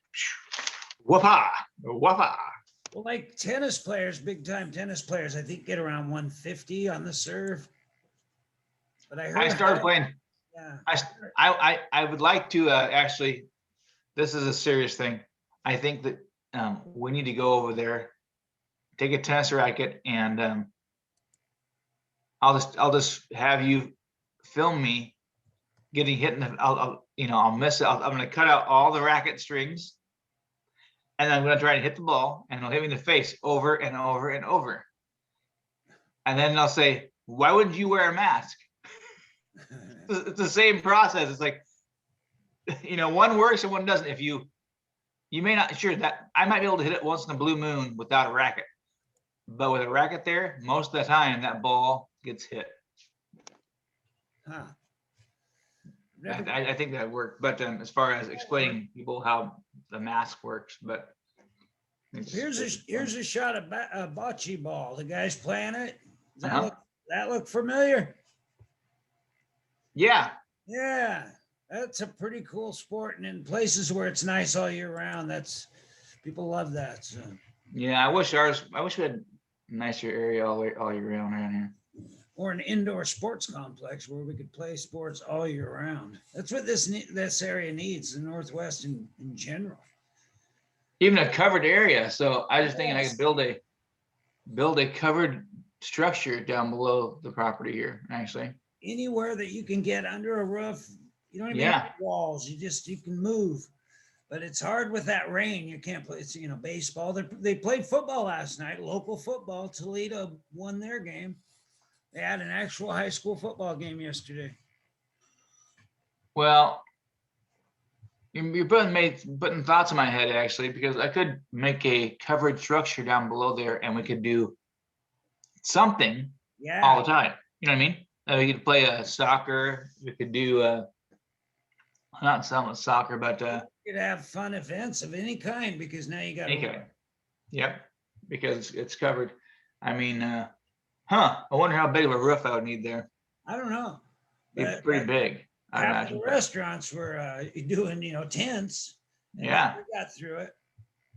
Whoop-ah. Well, like tennis players, big time tennis players, I think get around 150 on the serve. But I started playing. Yeah. I would like to actually. This is a serious thing. I think that we need to go over there, take a tennis racket, and I'll just have you film me getting hit in the. I'll miss it. I'm going to cut out all the racket strings. And I'm going to try to hit the ball, and it'll hit me in the face over and over and over. And then they'll say, "Why wouldn't you wear a mask?" It's the same process. It's like, one works and one doesn't. If you may not, sure that I might be able to hit it once in a blue moon without a racket, but with a racket there, most of the time that ball gets hit. Huh. I think that worked, but as far as explaining people how the mask works, but here's a shot of bocce ball. The guy's playing it. Does that look familiar? Yeah, that's a pretty cool sport, and in places where it's nice all year round, people love that. So. Yeah, I wish we had a nicer area all year round around here. Or an indoor sports complex where we could play sports all year round. That's what this area needs, the Northwest in general. Even a covered area. So I just thinking I could build a covered structure down below the property here, actually. Anywhere that you can get under a roof, you don't even have walls. You can move. But it's hard with that rain. You can't play. It's baseball. They played football last night. Local football. Toledo won their game. They had an actual high school football game yesterday. Well, you're putting thoughts in my head actually, because I could make a covered structure down below there, and we could do something Yeah. all the time. You know what I mean? We could play soccer. We could do not so much soccer, but You could have fun events of any kind because now you got okay. Yep, because it's covered. I mean, I wonder how big of a roof I would need there. I don't know. It's pretty big, I Half imagine. the restaurants were doing tents. And Yeah. we got through it.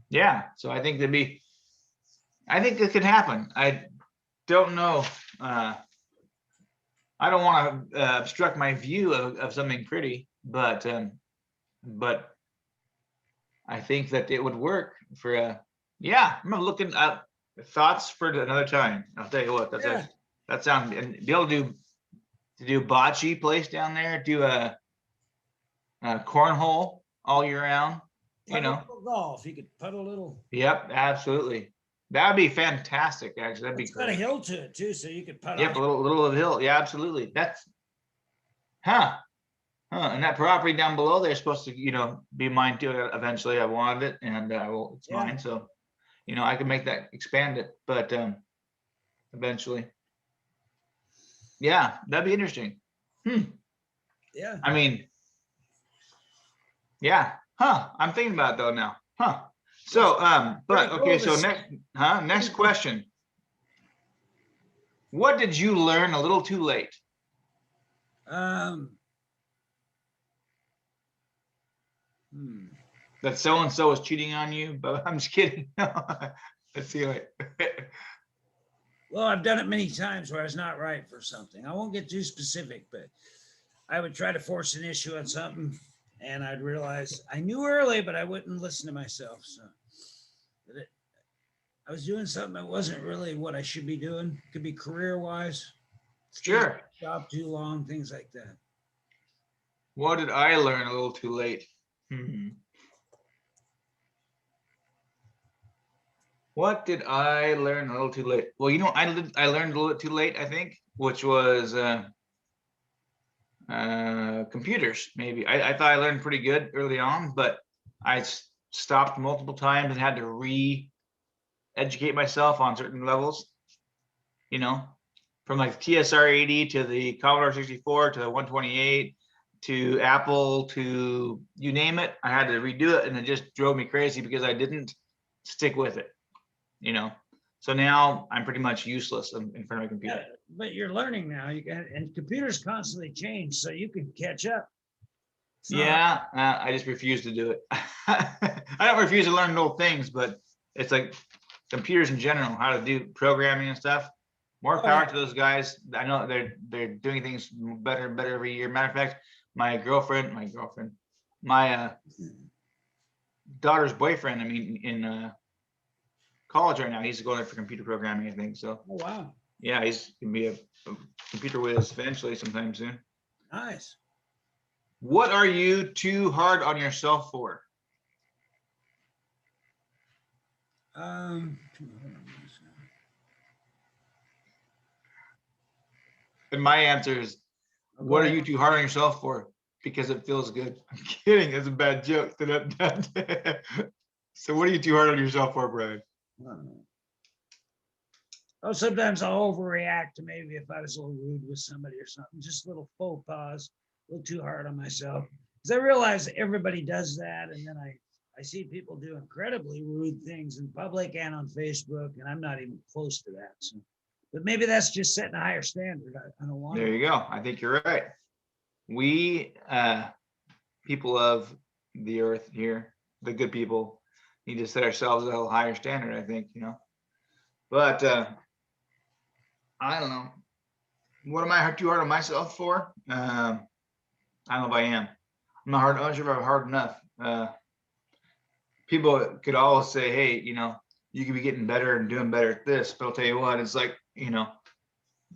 Yeah, so I think I think it could happen. I don't know. I don't want to obstruct my view of something pretty, but I think that it would work for yeah. I'm looking at thoughts for another time. I'll tell you what, that sounds, and be able to do bocce place down there, do a cornhole all year round. Golf. You could put a little. Yep, absolutely. That would be fantastic. Actually, that'd be It's got a great. hill to it too, so you could put. Yep, a little of the hill. Yeah, absolutely. That's and that property down below there is supposed to, be mine too. Eventually, I wanted it, and it's Yeah. mine. So, I can make that, expand it, but eventually, yeah, that'd be interesting. Yeah. I mean, yeah, I'm thinking about it though now, So, but okay, so next question. What did you learn a little too late? That so-and-so is cheating on you, but I'm just kidding. Let's see. Well, I've done it many times where I was not right for something. I won't get too specific, but I would try to force an issue on something, and I'd realize I knew early, but I wouldn't listen to myself. So I was doing something that wasn't really what I should be doing. Could be career-wise. Sure. Job too long, things like that. What did I learn a little too late? What did I learn a little too late? Well, I learned a little too late, I think, which was computers. Maybe I thought I learned pretty good early on, but I stopped multiple times and had to re-educate myself on certain levels. From like TSR-80 to the Commodore 64 to the 128 to Apple to you name it. I had to redo it, and it just drove me crazy because I didn't stick with it. So now I'm pretty much useless in front of a computer. Yeah, but you're learning now. And computers constantly change, so you can catch up. Yeah, I just refuse to do it. I don't refuse to learn little things, but it's like computers in general, how to do programming and stuff. More power to those guys. I know they're doing things better and better every year. Matter of fact, my daughter's boyfriend, in college right now, he's going there for computer programming, I think. So oh wow. Yeah, he's gonna be a computer whiz eventually sometime soon. Nice. What are you too hard on yourself for? And my answer is, what are you too hard on yourself for? Because it feels good. I'm kidding. It's a bad joke. So what are you too hard on yourself for, Brian? Oh, sometimes I'll overreact to maybe if I was a little rude with somebody or something, just a little faux pas, a little too hard on myself. Because I realize everybody does that. And then I see people do incredibly rude things in public and on Facebook, and I'm not even close to that. So, but maybe that's just setting a higher standard. I don't want. There you go. I think you're right. We, people of the earth here, the good people, need to set ourselves a little higher standard, I think, But I don't know. What am I too hard on myself for? I don't know if I am. I'm not sure if I'm hard enough. People could always say, hey, you could be getting better and doing better at this, but I'll tell you what, it's like,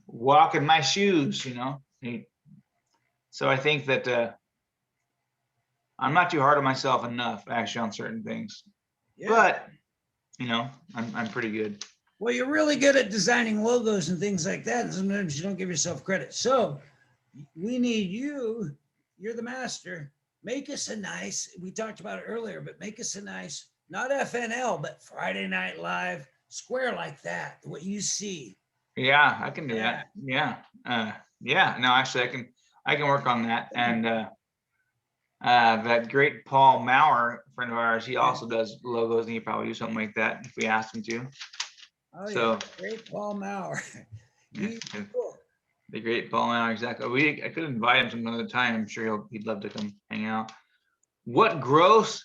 walk in my shoes, So I think that I'm not too hard on myself enough actually on certain things, Yeah. but I'm pretty good. Well, you're really good at designing logos and things like that. And sometimes you don't give yourself credit. So we need you. You're the master. Make us a nice, we talked about it earlier, but make us a nice, not FNL, but Friday Night Live square like that, what you see. Yeah, I can do that. Yeah. Yeah, no, actually I can work on that. And that great Paul Maurer, friend of ours, he also does logos, and he probably do something like that if we asked him to. Oh, So- yeah. Great Paul Maurer. Yeah, Cool. the great Paul Maurer, exactly. I could invite him some other time. I'm sure he'd love to come hang out. What gross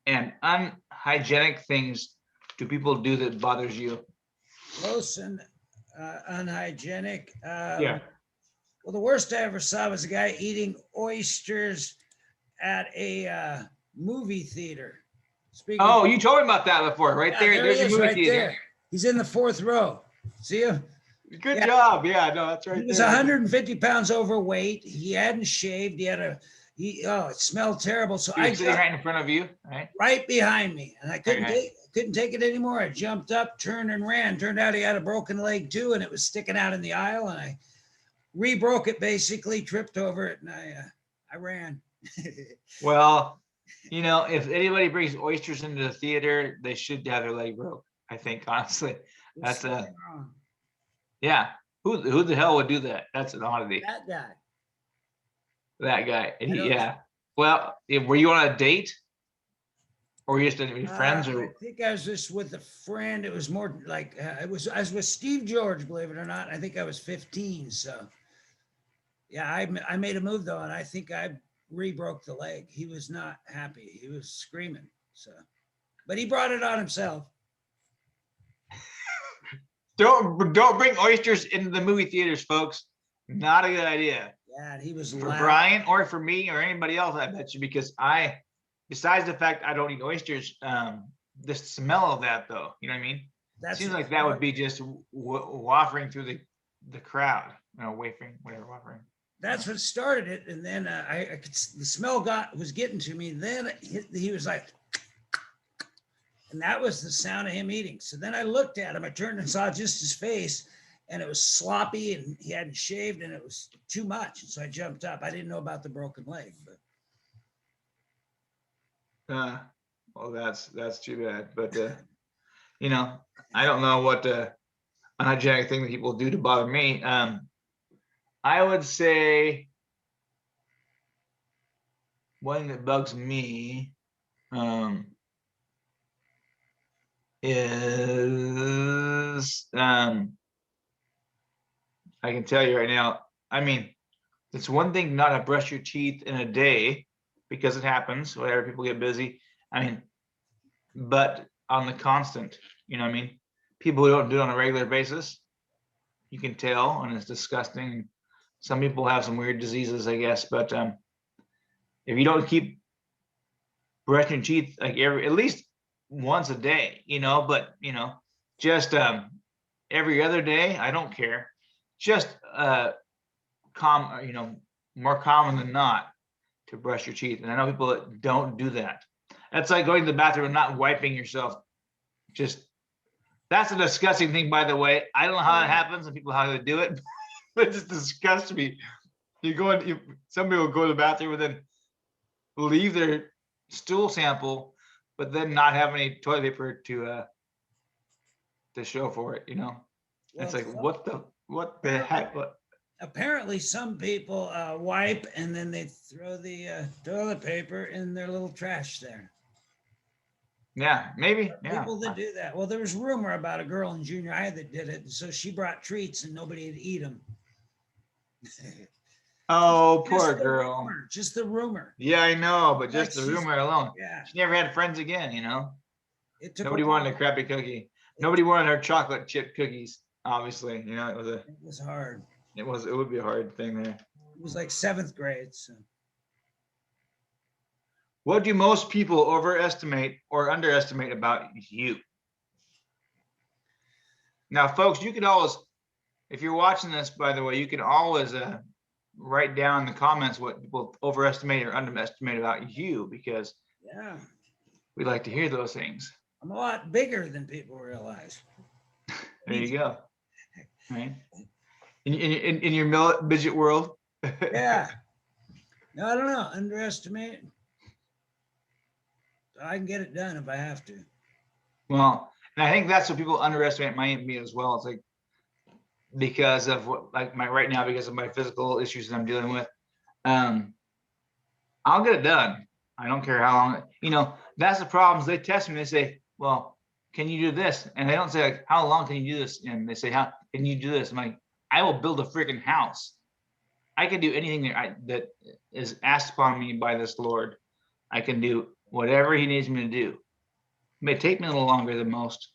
and unhygienic things do people do that bothers you? Gross and unhygienic. Yeah. Well, the worst I ever saw was a guy eating oysters at a movie theater. Speaking Oh, you told me about that before, right yeah, there. There's he your is, movie right theater. there. He's in the 4th row. See him? Good Yeah. job. Yeah, no, that's right. He was there. 150 pounds overweight. He hadn't shaved. It smelled terrible. So He was I sitting jumped right in front of you, right? right behind me, and I couldn't Okay. take it anymore. I jumped up, turned and ran. Turned out he had a broken leg too, and it was sticking out in the aisle. And I re-broke it, basically tripped over it, and I ran. Well, if anybody brings oysters into the theater, they should have their leg broke. I think, honestly, that's Something wrong. yeah. Who the hell would do that? That's an oddity. That guy. That guy. And I don't- yeah. Well, were you on a date, or were you just with friends, I or think I was just with a friend. It was more like I was with Steve George, believe it or not. I think I was 15. So yeah, I made a move though, and I think I re-broke the leg. He was not happy. He was screaming. So, but he brought it on himself. don't bring oysters into the movie theaters, folks. Not a good idea. Yeah, and he was For loud. Brian or for me or anybody else, I bet you, because besides the fact I don't eat oysters, the smell of that though, you know what I mean? That's Seems like that would be just wafting through the crowd, wafting, whatever, wafting. That's what started it, and then I could the smell was getting to me. Then he was like, and that was the sound of him eating. So then I looked at him. I turned and saw just his face, and it was sloppy, and he hadn't shaved, and it was too much. And so I jumped up. I didn't know about the broken leg, but Well, that's too bad. But I don't know what unhygienic thing that people do to bother me. I would say one that bugs me is I can tell you right now. I mean, it's one thing not to brush your teeth in a day because it happens. Whatever, people get busy. I mean, but on the constant, you know what I mean? People who don't do it on a regular basis, you can tell, and it's disgusting. Some people have some weird diseases, I guess, but if you don't keep brushing your teeth like at least once a day, but just every other day, I don't care. Just more common than not to brush your teeth. And I know people that don't do that. That's like going to the bathroom and not wiping yourself. That's a disgusting thing, by the way. I don't know how it happens and people how they do it, but it just disgusts me. Somebody will go to the bathroom and then leave their stool sample, but then not have any toilet paper to show for it. It's like, what the heck? Apparently some people wipe and then they throw the toilet paper in their little trash there. Yeah, maybe. Yeah. People that do that. Well, there was rumor about a girl in junior high that did it. And so she brought treats and nobody would eat them. Oh, poor girl. Rumor, just the rumor. Yeah, I know, but just Like the rumor alone. Yeah. She never had friends again, It took Nobody wanted a crappy cookie. Nobody wanted her chocolate chip cookies, obviously. It was hard. It would be a hard thing there. It was like 7th grade. So. What do most people overestimate or underestimate about you? Now, folks, you can always, if you're watching this, by the way, you can always write down in the comments what people overestimate or underestimate about you, because Yeah, we like to hear those things. I'm a lot bigger than people realize. There you go. Right. In your midget world. Yeah. No, I don't know. Underestimate. I can get it done if I have to. Well, and I think that's what people underestimate me as well. It's like, because of what, like my right now, because of my physical issues that I'm dealing with, I'll get it done. I don't care how long, that's the problem. They test me, they say, well, can you do this? And they don't say like, how long can you do this? And they say, how can you do this? I'm like, I will build a freaking house. I can do anything that is asked upon me by this Lord. I can do whatever he needs me to do. It may take me a little longer than most,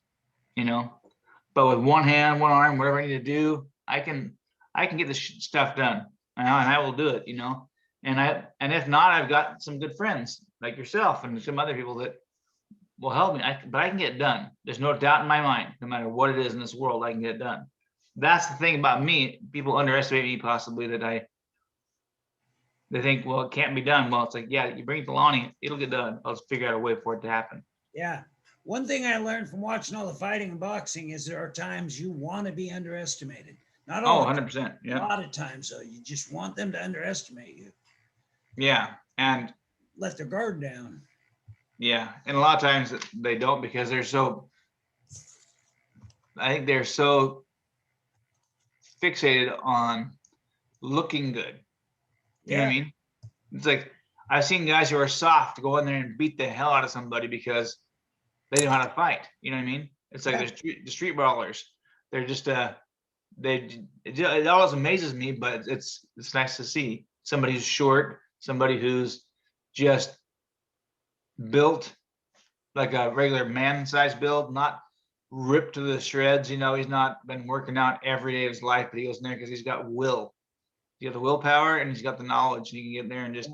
but with one hand, one arm, whatever I need to do, I can get this stuff done, and I will do it, and if not, I've got some good friends like yourself and some other people that will help me. But I can get it done. There's no doubt in my mind, no matter what it is in this world, I can get it done. That's the thing about me. People underestimate me possibly, that they think, well, it can't be done. Well, it's like, yeah, you bring it to Lonnie, it'll get done. I'll just figure out a way for it to happen. Yeah. One thing I learned from watching all the fighting and boxing is there are times you want to be underestimated. Not all. 100%. Yeah. A lot of times, though, you just want them to underestimate you. Yeah. And let their guard down. Yeah. And a lot of times they don't, because I think they're so fixated on looking good. You know what I mean? It's like, I've seen guys who are soft go in there and beat the hell out of somebody because they know how to fight. You know what I mean? It's like the street brawlers. They're just it always amazes me, but it's nice to see somebody who's short, somebody who's just built like a regular man size build, not ripped to the shreds. He's not been working out every day of his life, but he goes in there because he's got will. He's got the willpower and he's got the knowledge, and he can get in there and just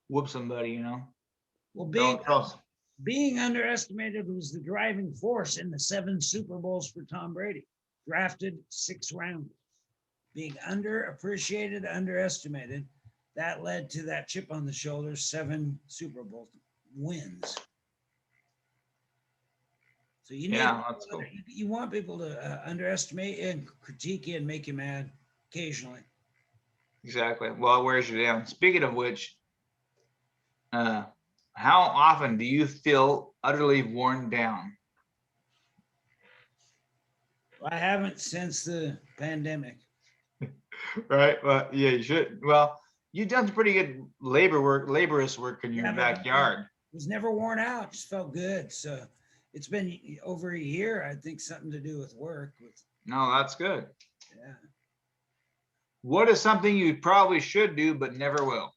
whoop somebody, Well, being underestimated was the driving force in the 7 Super Bowls for Tom Brady. Drafted 6 rounds. Being underappreciated, underestimated, that led to that chip on the shoulder, 7 Super Bowl wins. So that's cool. You want people to underestimate and critique you and make you mad occasionally. Exactly. Well, it wears you down. Speaking of which, how often do you feel utterly worn down? I haven't since the pandemic. Right. Well, yeah, you should. Well, you've done some pretty good laborious work in your backyard. It was never worn out. Just felt good. So it's been over a year. I think something to do with work. No, that's good. Yeah. What is something you probably should do but never will?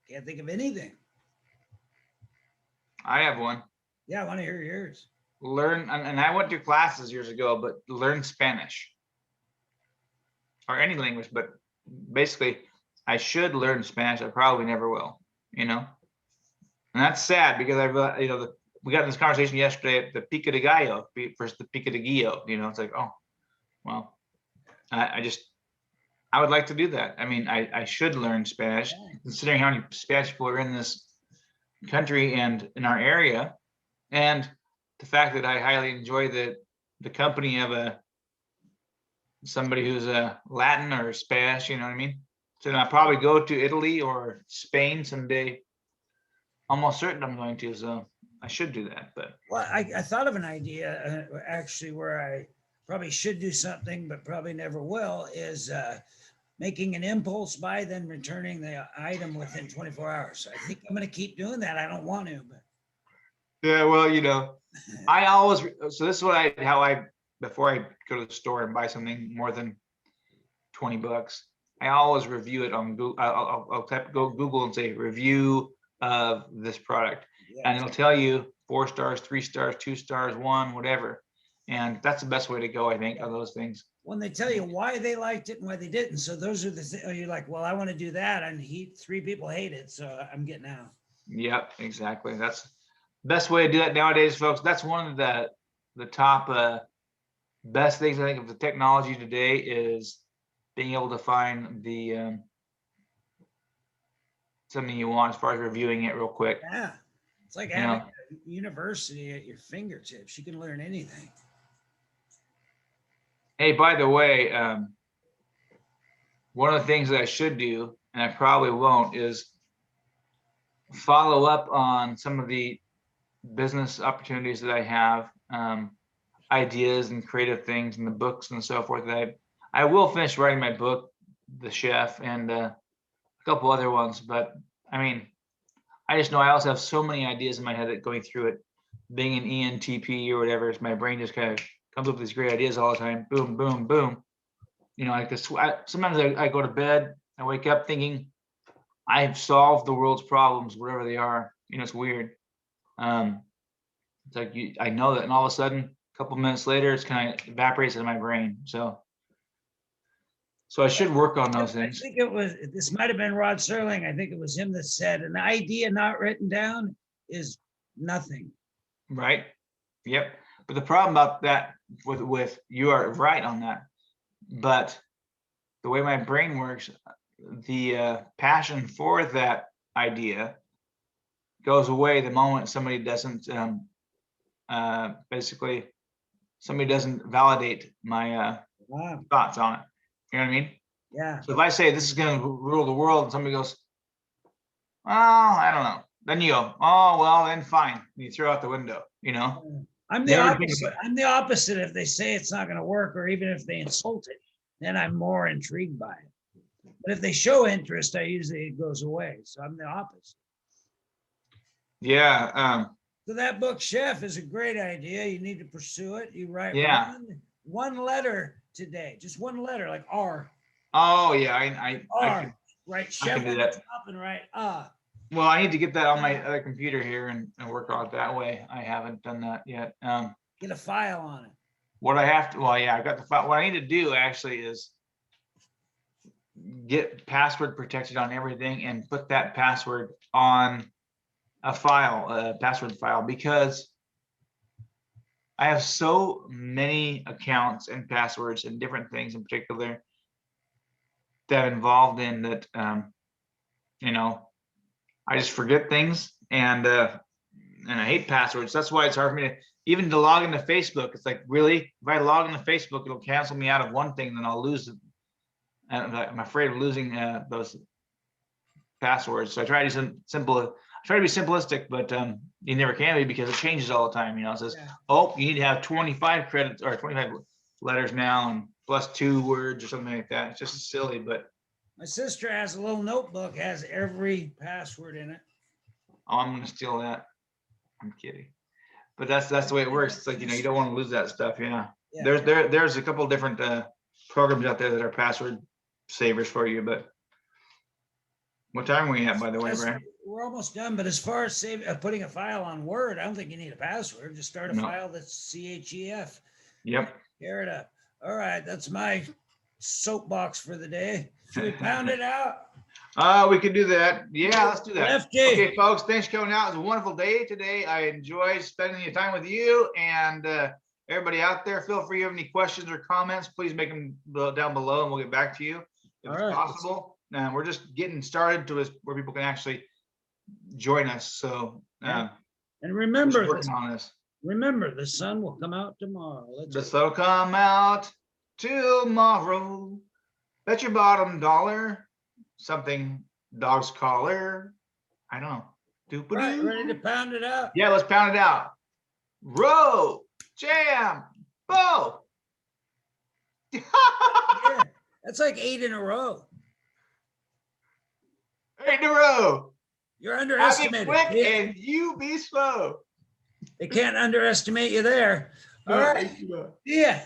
Can't think of anything. I have one. Yeah, I want to hear yours. Learn, and I went to classes years ago, but learn Spanish or any language, but basically I should learn Spanish. I probably never will, and that's sad, because we got in this conversation yesterday at the Pico de Gallo versus the Pico de Gallo. It's like, oh, well, I would like to do that. I mean, I should learn Spanish, considering how many Spanish people are in this country and in our area, and the fact that I highly enjoy the company of somebody who's a Latin or Spanish. You know what I mean? So I'll probably go to Italy or Spain someday. Almost certain I'm going to, so I should do that. But I thought of an idea actually where I probably should do something, but probably never will, is making an impulse buy, then returning the item within 24 hours. I think I'm going to keep doing that. I don't want to, but. Yeah, well, I always, so this is how I, before I go to the store and buy something more than $20, I always review it on Google. I'll go Google and say review of this product, and it'll tell you 4 stars, 3 stars, 2 stars, 1, whatever. And that's the best way to go, I think, on those things. When they tell you why they liked it and why they didn't. So those are you're like, well, I want to do that. And 3 people hate it. So I'm getting out. Yep, exactly. best way to do that nowadays, folks. That's one of the top best things I think of the technology today is being able to find the something you want as far as reviewing it real quick. Yeah. It's like You having know. a university at your fingertips. You can learn anything. Hey, by the way, one of the things that I should do, and I probably won't, is follow up on some of the business opportunities that I have, ideas and creative things and the books and so forth that I will finish writing my book, The Chef, and a couple other ones. But I mean, I just know I also have so many ideas in my head that going through it, being an ENTP or whatever, my brain just kind of comes up with these great ideas all the time. Boom, boom, boom. You know, like this, sometimes I go to bed, I wake up thinking I've solved the world's problems, whatever they are. You know, it's weird. It's like I know that, and all of a sudden, a couple minutes later, it's kind of evaporates in my brain. So I should work on those I things. think this might have been Rod Serling. I think it was him that said an idea not written down is nothing. Right. Yep. But the problem about that with you are right on that. But the way my brain works, the passion for that idea goes away the moment somebody doesn't basically somebody doesn't validate my Wow. thoughts on it. You know what I mean? Yeah. So if I say this is going to rule the world and somebody goes, well, I don't know. Then you go, oh, well, then fine. And you throw out the window, you know? I'm the Never think opposite. about it. I'm the opposite. If they say it's not going to work, or even if they insult it, then I'm more intrigued by it. But if they show interest, it goes away. So I'm the opposite. Yeah. So that book, Chef, is a great idea. You need to pursue it. You write Yeah. one letter today, just one letter, like R. Oh, yeah. I R. Right, I Chef can do on the that. top and write Well, I need to get that on my other computer here and work on it that way. I haven't done that yet. Get a file on it. What I have to, well, yeah, I got the file. What I need to do actually is get password protected on everything and put that password on a file, a password file, because I have so many accounts and passwords and different things in particular that I'm involved in that, you know, I just forget things and I hate passwords. That's why it's hard for me to even to log into Facebook. It's like, really, if I log into Facebook, it'll cancel me out of one thing, then I'll lose it. And I'm afraid of losing those passwords. So I try to do try to be simplistic, but you never can be because it changes all the time. You know, it says, oh, you need to have 25 credits or 25 letters now and plus 2 words or something like that. It's just silly, but My sister has a little notebook, has every password in it. oh, I'm gonna steal that. I'm kidding. But that's the way it works. It's like, you know, you don't want to lose that stuff. Yeah. Yeah. There's a couple different programs out there that are password savers for you, but what time are we at, by the way, Brian? We're almost done, but as far as putting a file on Word, I don't think you need a password. Just start a No. file that's CHEF. Yep. Tear it up. All right, that's my soapbox for the day. Should we pound it out? We could do that. Yeah, let's do that. Lefty. Okay, folks, thanks for coming out. It was a wonderful day today. I enjoyed spending the time with you, and everybody out there, feel free. If you have any questions or comments, please make them down below and we'll get back to you if All it's right. possible. And we're just getting started to where people can actually join us. So And just remember, working on this. the sun will come out tomorrow. The sun will come out tomorrow. Bet your bottom dollar something dog's collar. I don't know. Right, ready to pound it out? Yeah, let's pound it out. Row, jam, bo. Yeah, that's like 8 in a row. 8 in a row. You're I be underestimated. quick and you be slow. They can't underestimate you there. All right. Yeah. Yeah.